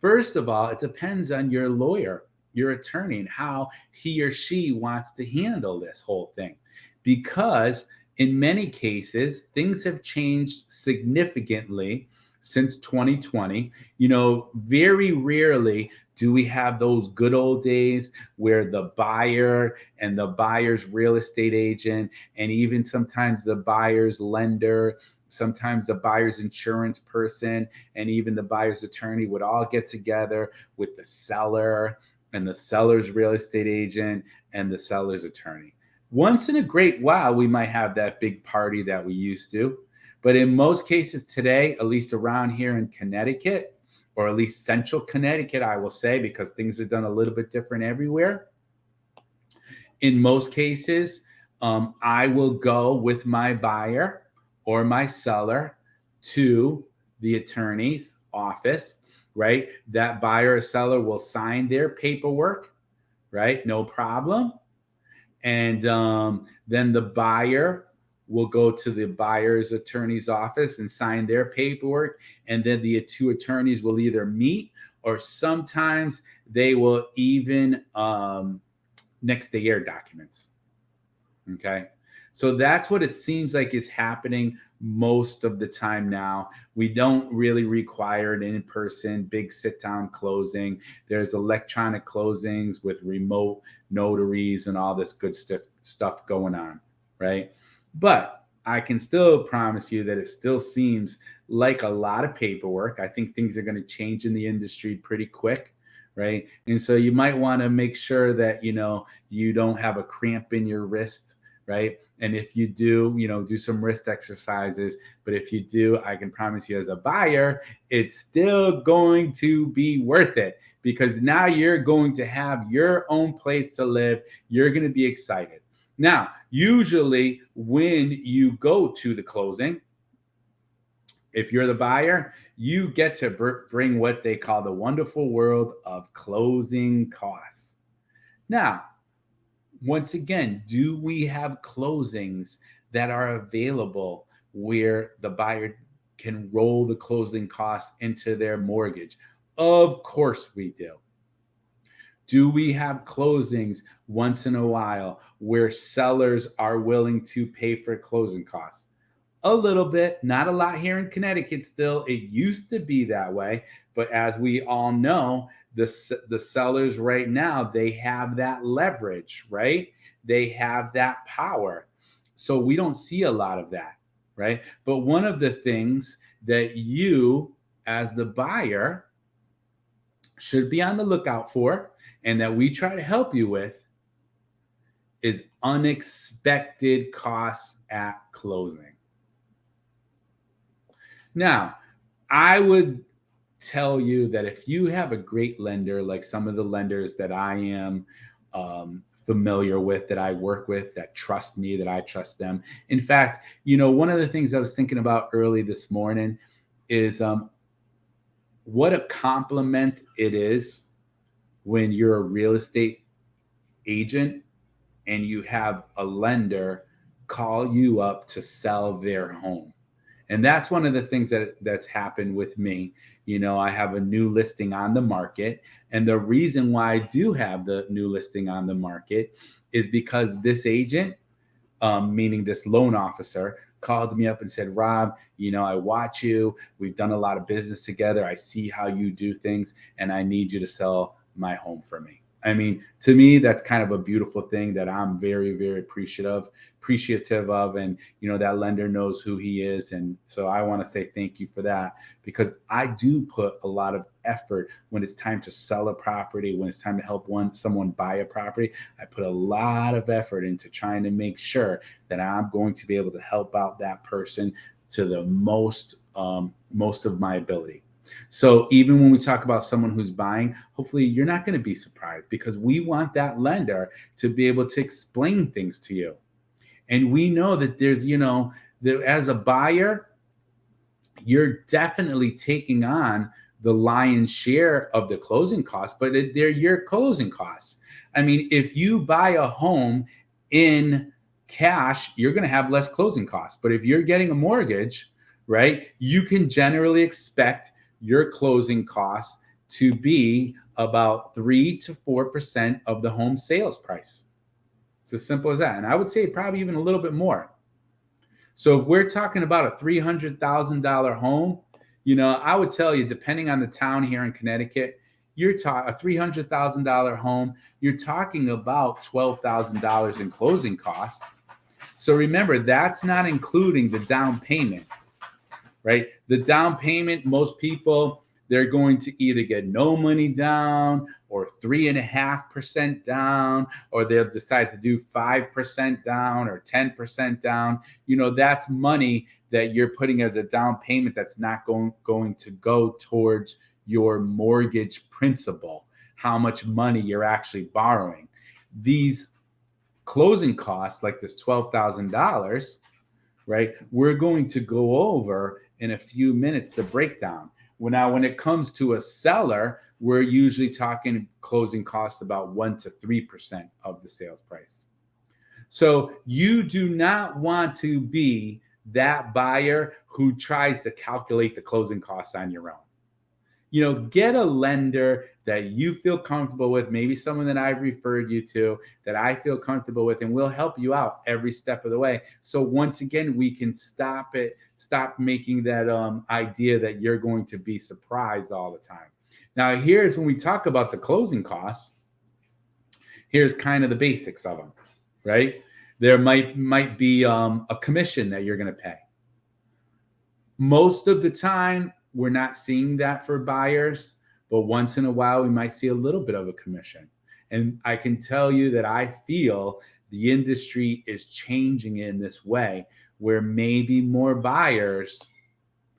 First of all, it depends on your lawyer, your attorney, and how he or she wants to handle this whole thing. Because in many cases, things have changed significantly since 2020. You know, very rarely do we have those good old days where the buyer and the buyer's real estate agent, and even sometimes the buyer's lender, sometimes the buyer's insurance person, and even the buyer's attorney would all get together with the seller and the seller's real estate agent and the seller's attorney. Once in a great while, we might have that big party that we used to. But in most cases today, at least around here in Connecticut, or at least central Connecticut, I will say, because things are done a little bit different everywhere. In most cases, I will go with my buyer or my seller to the attorney's office, right? That buyer or seller will sign their paperwork, right? No problem. And then the buyer will go to the buyer's attorney's office and sign their paperwork. And then the two attorneys will either meet, or sometimes they will even next day air documents. Okay. So that's what it seems like is happening most of the time now. We don't really require an in-person big sit-down closing. There's electronic closings with remote notaries and all this good stuff going on, right? But I can still promise you that it still seems like a lot of paperwork. I think things are going to change in the industry pretty quick, right? And so you might want to make sure that, you know, you don't have a cramp in your wrist, right? And if you do, you know, do some wrist exercises. But if you do, I can promise you as a buyer, it's still going to be worth it, because now you're going to have your own place to live. You're going to be excited. Now, usually when you go to the closing, if you're the buyer, you get to bring what they call the wonderful world of closing costs. Now, once again, do we have closings that are available where the buyer can roll the closing costs into their mortgage? Of course we do. Do we have closings once in a while where sellers are willing to pay for closing costs? A little bit, not a lot here in Connecticut still. It used to be that way, but as we all know, the sellers right now, they have that leverage, right? They have that power. So we don't see a lot of that, right? But one of the things that you as the buyer should be on the lookout for, and that we try to help you with, is unexpected costs at closing. Now, I would tell you that if you have a great lender, like some of the lenders that I am familiar with, that I work with, that trust me, that I trust them. In fact, you know, one of the things I was thinking about early this morning is what a compliment it is when you're a real estate agent and you have a lender call you up to sell their home. And that's one of the things that's happened with me. I have a new listing on the market. And the reason why I do have the new listing on the market is because this agent, meaning this loan officer, called me up and said, Rob, I watch you. We've done a lot of business together. I see how you do things, and I need you to sell my home for me. I mean, to me, that's kind of a beautiful thing that I'm very, very appreciative of. And, that lender knows who he is. And so I want to say thank you for that, because I do put a lot of effort when it's time to sell a property, when it's time to help someone buy a property. I put a lot of effort into trying to make sure that I'm going to be able to help out that person to the most of my ability. So even when we talk about someone who's buying, hopefully you're not going to be surprised, because we want that lender to be able to explain things to you. And we know that there's, that as a buyer, you're definitely taking on the lion's share of the closing costs, but they're your closing costs. I mean, if you buy a home in cash, you're going to have less closing costs. But if you're getting a mortgage, right, you can generally expect your closing costs to be about 3 to 4% of the home sales price. It's as simple as that. And I would say probably even a little bit more. So if we're talking about a $300,000 home, I would tell you, depending on the town here in Connecticut, you're talking a $300,000 home, you're talking about $12,000 in closing costs. So remember, that's not including the down payment. Right? The down payment, most people, they're going to either get no money down or 3.5% down, or they'll decide to do 5% down or 10% down. That's money that you're putting as a down payment that's not going to go towards your mortgage principal, how much money you're actually borrowing. These closing costs, like this $12,000, right? We're going to go over in a few minutes the breakdown. Now, when it comes to a seller, we're usually talking closing costs about 1 to 3% of the sales price. So you do not want to be that buyer who tries to calculate the closing costs on your own. Get a lender that you feel comfortable with, maybe someone that I've referred you to that I feel comfortable with, and we'll help you out every step of the way. So once again, we can stop making that idea that you're going to be surprised all the time. Now, here's when we talk about the closing costs, here's kind of the basics of them, right? There might be a commission that you're going to pay. Most of the time, we're not seeing that for buyers, but once in a while, we might see a little bit of a commission. And I can tell you that I feel the industry is changing in this way, where maybe more buyers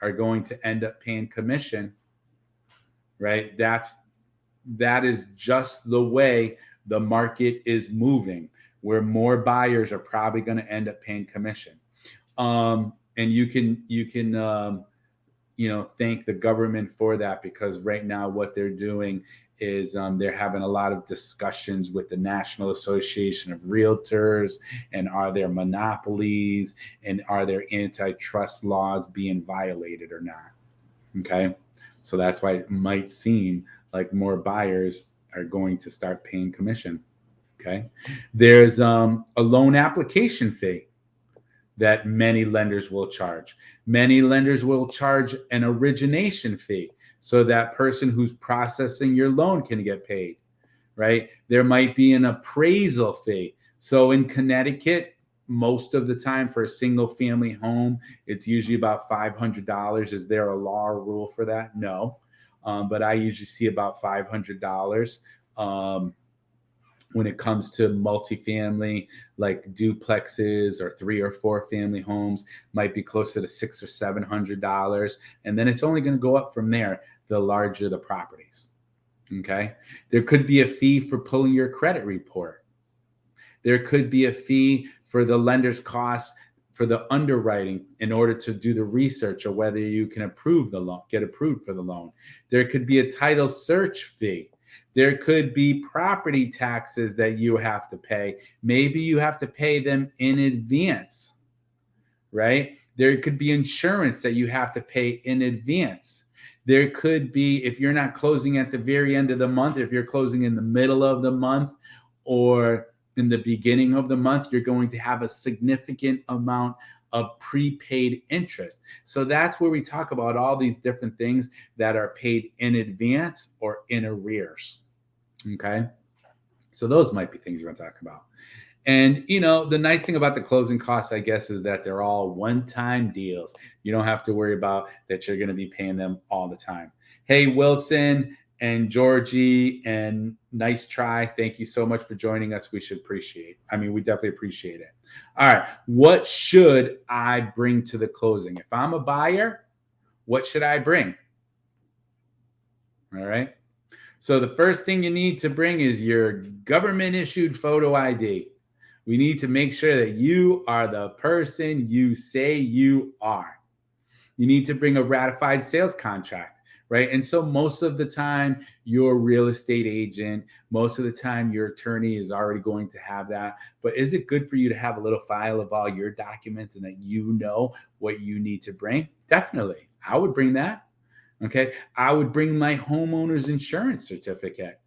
are going to end up paying commission, right? That is just the way the market is moving, where more buyers are probably going to end up paying commission. And you can thank the government for that, because right now what they're doing is they're having a lot of discussions with the National Association of Realtors, and are there monopolies, and are there antitrust laws being violated or not? Okay, so that's why it might seem like more buyers are going to start paying commission. Okay, there's a loan application fee that many lenders will charge. Many lenders will charge an origination fee, so that person who's processing your loan can get paid, right? There might be an appraisal fee. So in Connecticut, most of the time for a single family home, it's usually about $500. Is there a law or rule for that? No. But I usually see about $500. When it comes to multifamily, like duplexes or 3 or 4 family homes, might be closer to $600 or $700. And then it's only going to go up from there, the larger the properties. Okay. There could be a fee for pulling your credit report. There could be a fee for the lender's costs for the underwriting in order to do the research, or whether you can approve the loan, get approved for the loan. There could be a title search fee. There could be property taxes that you have to pay. Maybe you have to pay them in advance, right? There could be insurance that you have to pay in advance. There could be, if you're not closing at the very end of the month, if you're closing in the middle of the month or in the beginning of the month, you're going to have a significant amount of prepaid interest. So that's where we talk about all these different things that are paid in advance or in arrears. Okay. So those might be things you want to talk about. And the nice thing about the closing costs, I guess, is that they're all one-time deals. You don't have to worry about that you're going to be paying them all the time. Hey, Wilson and Georgie, and nice try. Thank you so much for joining us. We definitely appreciate it. All right. What should I bring to the closing? If I'm a buyer, what should I bring? All right. So the first thing you need to bring is your government-issued photo ID. We need to make sure that you are the person you say you are. You need to bring a ratified sales contract, right? And so most of the time, your real estate agent, most of the time, your attorney is already going to have that. But is it good for you to have a little file of all your documents and that you know what you need to bring? Definitely. I would bring that. Okay. I would bring my homeowner's insurance certificate.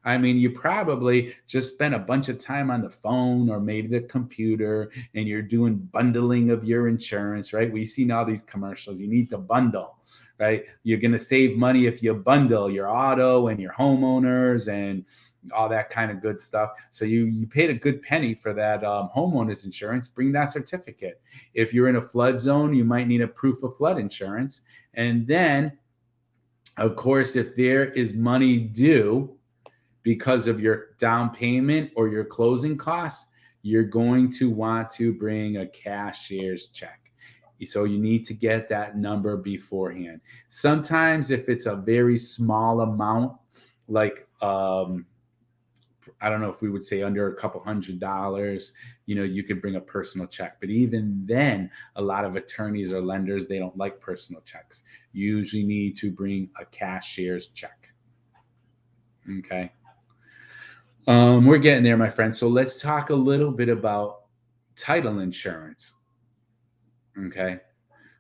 I mean, you probably just spent a bunch of time on the phone or maybe the computer and you're doing bundling of your insurance, right? We've seen all these commercials. You need to bundle, right? You're going to save money if you bundle your auto and your homeowners and all that kind of good stuff. So you paid a good penny for that homeowner's insurance. Bring that certificate. If you're in a flood zone, you might need a proof of flood insurance. And then, of course, if there is money due because of your down payment or your closing costs, you're going to want to bring a cashier's check. So you need to get that number beforehand. Sometimes if it's a very small amount, like, I don't know if we would say under a couple $100, you could bring a personal check. But even then, a lot of attorneys or lenders, they don't like personal checks. You usually need to bring a cashier's check. Okay. We're getting there, my friends. So let's talk a little bit about title insurance. Okay.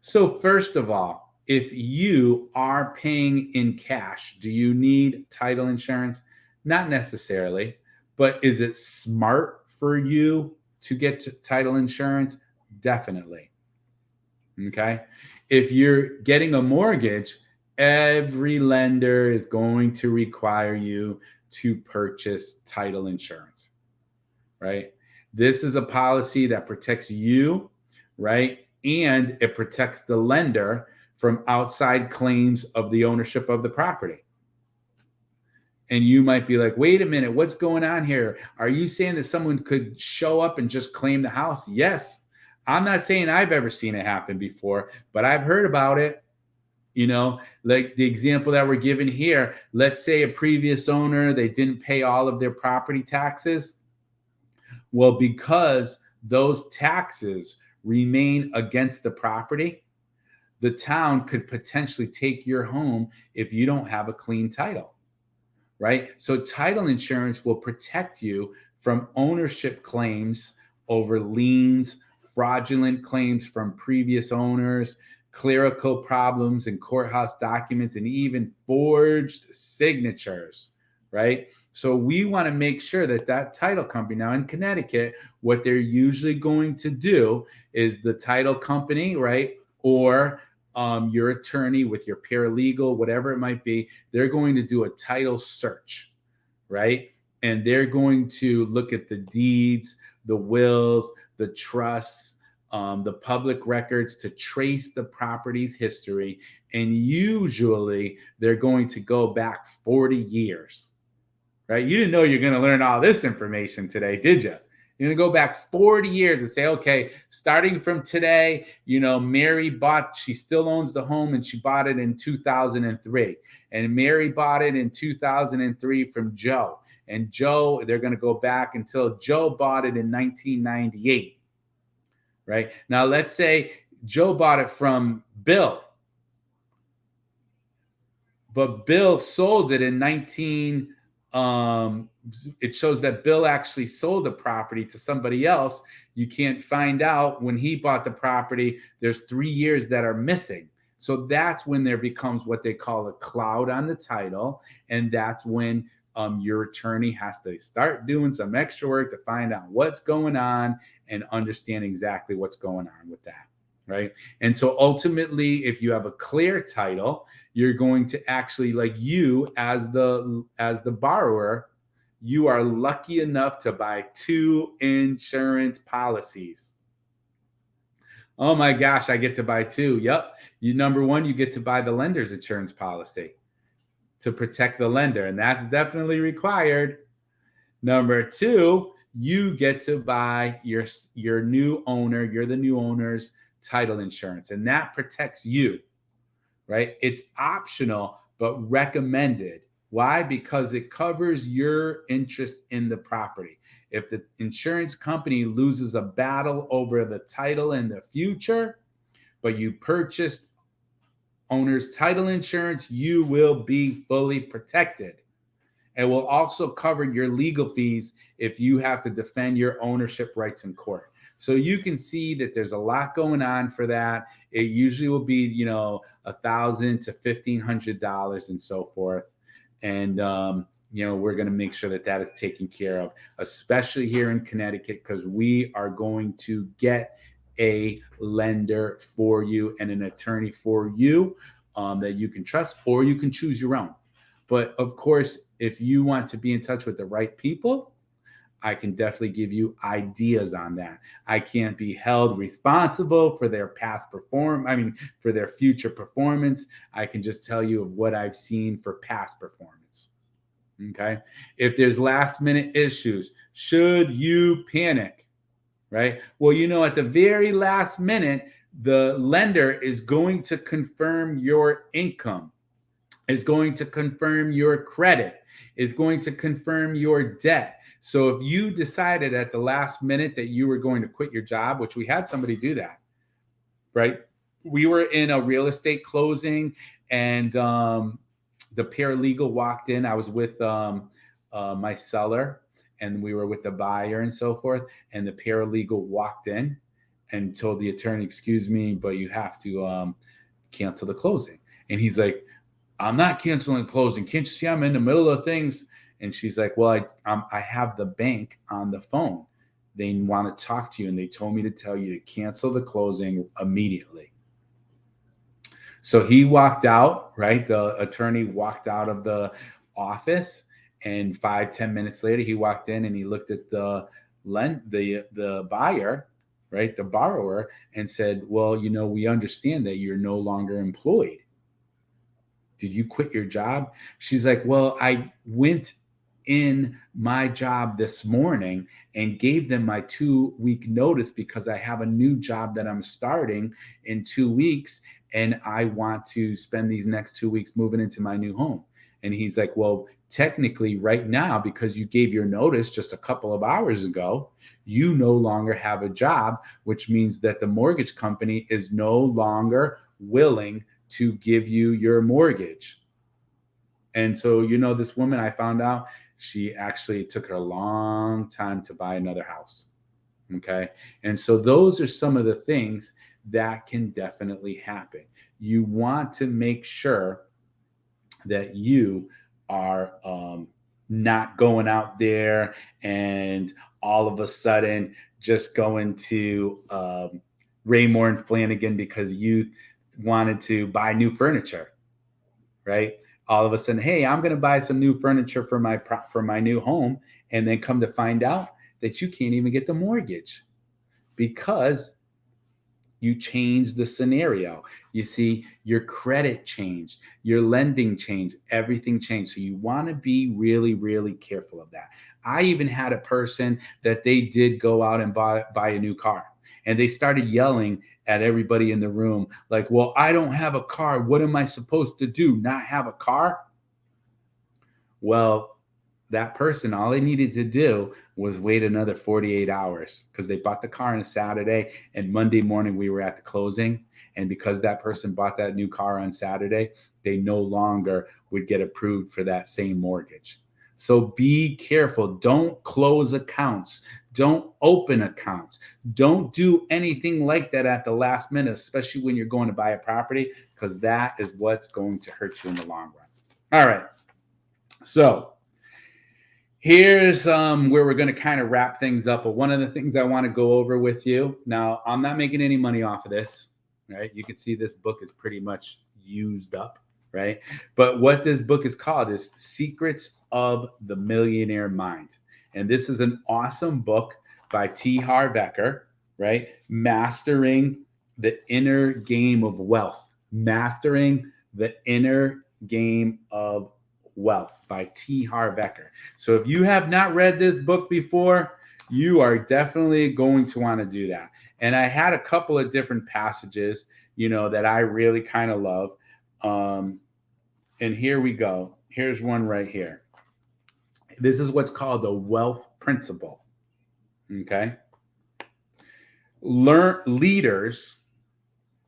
So first of all, if you are paying in cash, do you need title insurance? Not necessarily, but is it smart for you to get title insurance? Definitely. Okay. If you're getting a mortgage, every lender is going to require you to purchase title insurance, right? This is a policy that protects you, right? And it protects the lender from outside claims of the ownership of the property. And you might be like, wait a minute, what's going on here? Are you saying that someone could show up and just claim the house? Yes. I'm not saying I've ever seen it happen before, but I've heard about it. Like the example that we're given here, let's say a previous owner, they didn't pay all of their property taxes. Well, because those taxes remain against the property, the town could potentially take your home if you don't have a clean title, right? So title insurance will protect you from ownership claims over liens, fraudulent claims from previous owners, clerical problems in courthouse documents, and even forged signatures, right? So we want to make sure that title company, now in Connecticut, what they're usually going to do is the title company, right? Or your attorney with your paralegal, whatever it might be, they're going to do a title search, right? And they're going to look at the deeds, the wills, the trusts, the public records to trace the property's history. And usually they're going to go back 40 years, right? You didn't know you're going to learn all this information today, did you? You're going to go back 40 years and say, okay, starting from today, Mary she still owns the home and she bought it in 2003. And Mary bought it in 2003 from Joe. And Joe, they're going to go back until Joe bought it in 1998. Right? Now, let's say Joe bought it from Bill, but Bill sold it in 19 it shows that Bill actually sold the property to somebody else. You can't find out when he bought the property. There's 3 years that are missing. So that's when there becomes what they call a cloud on the title. And that's when your attorney has to start doing some extra work to find out what's going on and understand exactly what's going on with that. Right. And so ultimately, if you have a clear title, you're going to actually, like, you as the borrower, you are lucky enough to buy 2 insurance policies. Oh my gosh, I get to buy 2. Yep. You, number one, you get to buy the lender's insurance policy to protect the lender, and that's definitely required. Number 2, you get to buy your new owner, you're the new owner's title insurance, and that protects you, right? It's optional, but recommended. Why? Because it covers your interest in the property. If the insurance company loses a battle over the title in the future, but you purchased owner's title insurance, you will be fully protected. It will also cover your legal fees if you have to defend your ownership rights in court. So you can see that there's a lot going on for that. It usually will be, $1,000 to $1,500 and so forth. And we're going to make sure that that is taken care of, especially here in Connecticut, because we are going to get a lender for you and an attorney for you that you can trust, or you can choose your own. But of course, if you want to be in touch with the right people, I can definitely give you ideas on that. I can't be held responsible for their for their future performance. I can just tell you of what I've seen for past performance. Okay. If there's last minute issues, should you panic? Right? Well, at the very last minute, the lender is going to confirm your income, is going to confirm your credit, is going to confirm your debt. So if you decided at the last minute that you were going to quit your job, which we had somebody do that, right? We were in a real estate closing, and the paralegal walked in. I was with my seller, and we were with the buyer and so forth. And the paralegal walked in and told the attorney, "Excuse me, but you have to cancel the closing." And he's like, "I'm not canceling closing. Can't you see I'm in the middle of things?" And she's like, "Well, I have the bank on the phone. They want to talk to you, and they told me to tell you to cancel the closing immediately." So he walked out, right? The attorney walked out of the office, and 5-10 minutes later, he walked in and he looked at the buyer, right? The borrower, and said, "Well, we understand that you're no longer employed. Did you quit your job?" She's like, "Well, I went in my job this morning and gave them my 2-week notice because I have a new job that I'm starting in 2 weeks, and I want to spend these next 2 weeks moving into my new home." And he's like, "Well, technically right now, because you gave your notice just a couple of hours ago, you no longer have a job, which means that the mortgage company is no longer willing to give you your mortgage." And so, this woman, I found out, she actually took her a long time to buy another house. Okay. And so those are some of the things that can definitely happen. You want to make sure that you are not going out there and all of a sudden just going to Raymore and Flanagan because you wanted to buy new furniture, right? All of a sudden, hey, I'm going to buy some new furniture for my new home, and then come to find out that you can't even get the mortgage because you changed the scenario. You see, your credit changed, your lending changed, everything changed. So you want to be really, really careful of that. I even had a person that they did go out and buy a new car, and they started yelling at everybody in the room, like, "Well, I don't have a car. What am I supposed to do? Not have a car?" Well, that person, all they needed to do was wait another 48 hours because they bought the car on a Saturday, and Monday morning we were at the closing. And because that person bought that new car on Saturday, they no longer would get approved for that same mortgage. So be careful. Don't close accounts. Don't open accounts. Don't do anything like that at the last minute, especially when you're going to buy a property, because that is what's going to hurt you in the long run. All right. So here's where we're going to kind of wrap things up. But one of the things I want to go over with you now, I'm not making any money off of this, right? You can see this book is pretty much used up, right? But what this book is called is Secrets of the Millionaire Mind. And this is an awesome book by T. Harv Eker, right? Mastering the Inner Game of Wealth. Mastering the Inner Game of Wealth by T. Harv Eker. So if you have not read this book before, you are definitely going to want to do that. And I had a couple of different passages, that I really kind of love. And here we go. Here's one right here. This is what's called the wealth principle. Okay. Leaders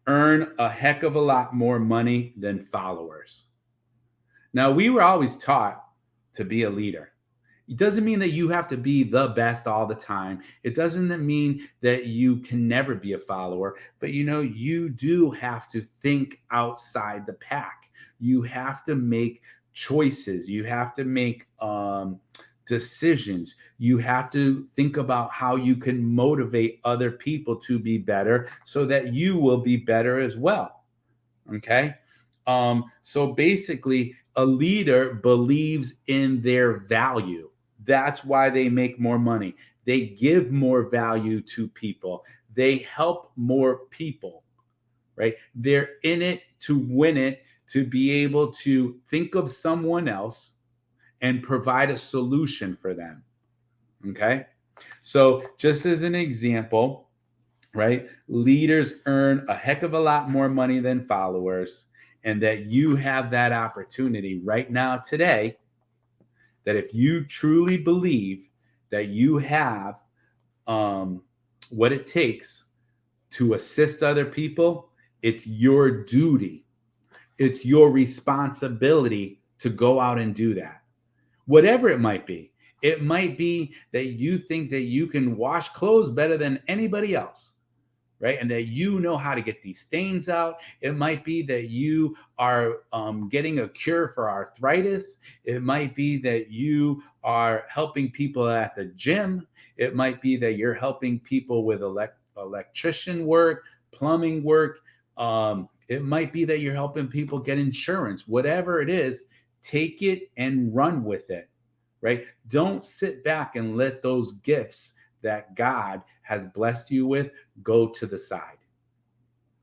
earn a heck of a lot more money than followers. Now, we were always taught to be a leader. It doesn't mean that you have to be the best all the time. It doesn't mean that you can never be a follower, but you do have to think outside the pack. You have to make choices. You have to make decisions. You have to think about how you can motivate other people to be better so that you will be better as well. Okay. So basically, a leader believes in their value. That's why they make more money. They give more value to people. They help more people, right? They're in it to win it, to be able to think of someone else and provide a solution for them. Okay. So just as an example, right? Leaders earn a heck of a lot more money than followers, and that you have that opportunity right now today, that if you truly believe that you have what it takes to assist other people, it's your duty. It's your responsibility to go out and do that. Whatever it might be. It might be that you think that you can wash clothes better than anybody else, right? And that you know how to get these stains out. It might be that you are getting a cure for arthritis. It might be that you are helping people at the gym. It might be that you're helping people with electrician work, plumbing work. It might be that you're helping people get insurance. Whatever it is, take it and run with it, right? Don't sit back and let those gifts that God has blessed you with go to the side,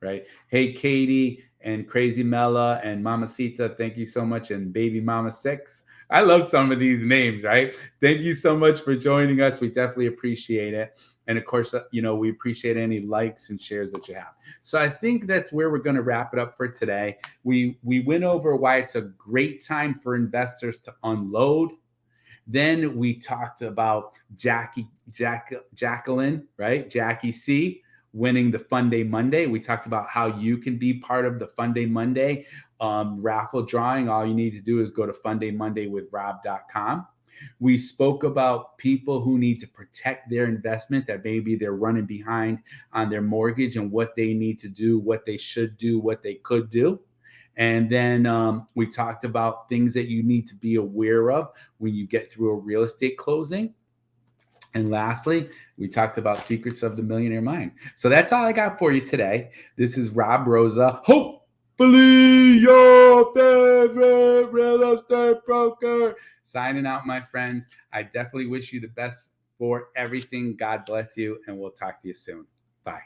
right? Hey, Katie and Crazy Mella and Mamacita, thank you so much. And Baby Mama 6. I love some of these names, right? Thank you so much for joining us. We definitely appreciate it. And of course, we appreciate any likes and shares that you have. So I think that's where we're going to wrap it up for today. We went over why it's a great time for investors to unload. Then we talked about Jacqueline, right? Jackie C winning the Fun Day Monday. We talked about how you can be part of the Fun Day Monday raffle drawing. All you need to do is go to fundaymondaywithrob.com. We spoke about people who need to protect their investment, that maybe they're running behind on their mortgage, and what they need to do, what they should do, what they could do. And then we talked about things that you need to be aware of when you get through a real estate closing. And lastly, we talked about Secrets of the Millionaire Mind. So that's all I got for you today. This is Rob Rosa. Hopefully your favorite real estate broker. Signing out, my friends. I definitely wish you the best for everything. God bless you, and we'll talk to you soon. Bye.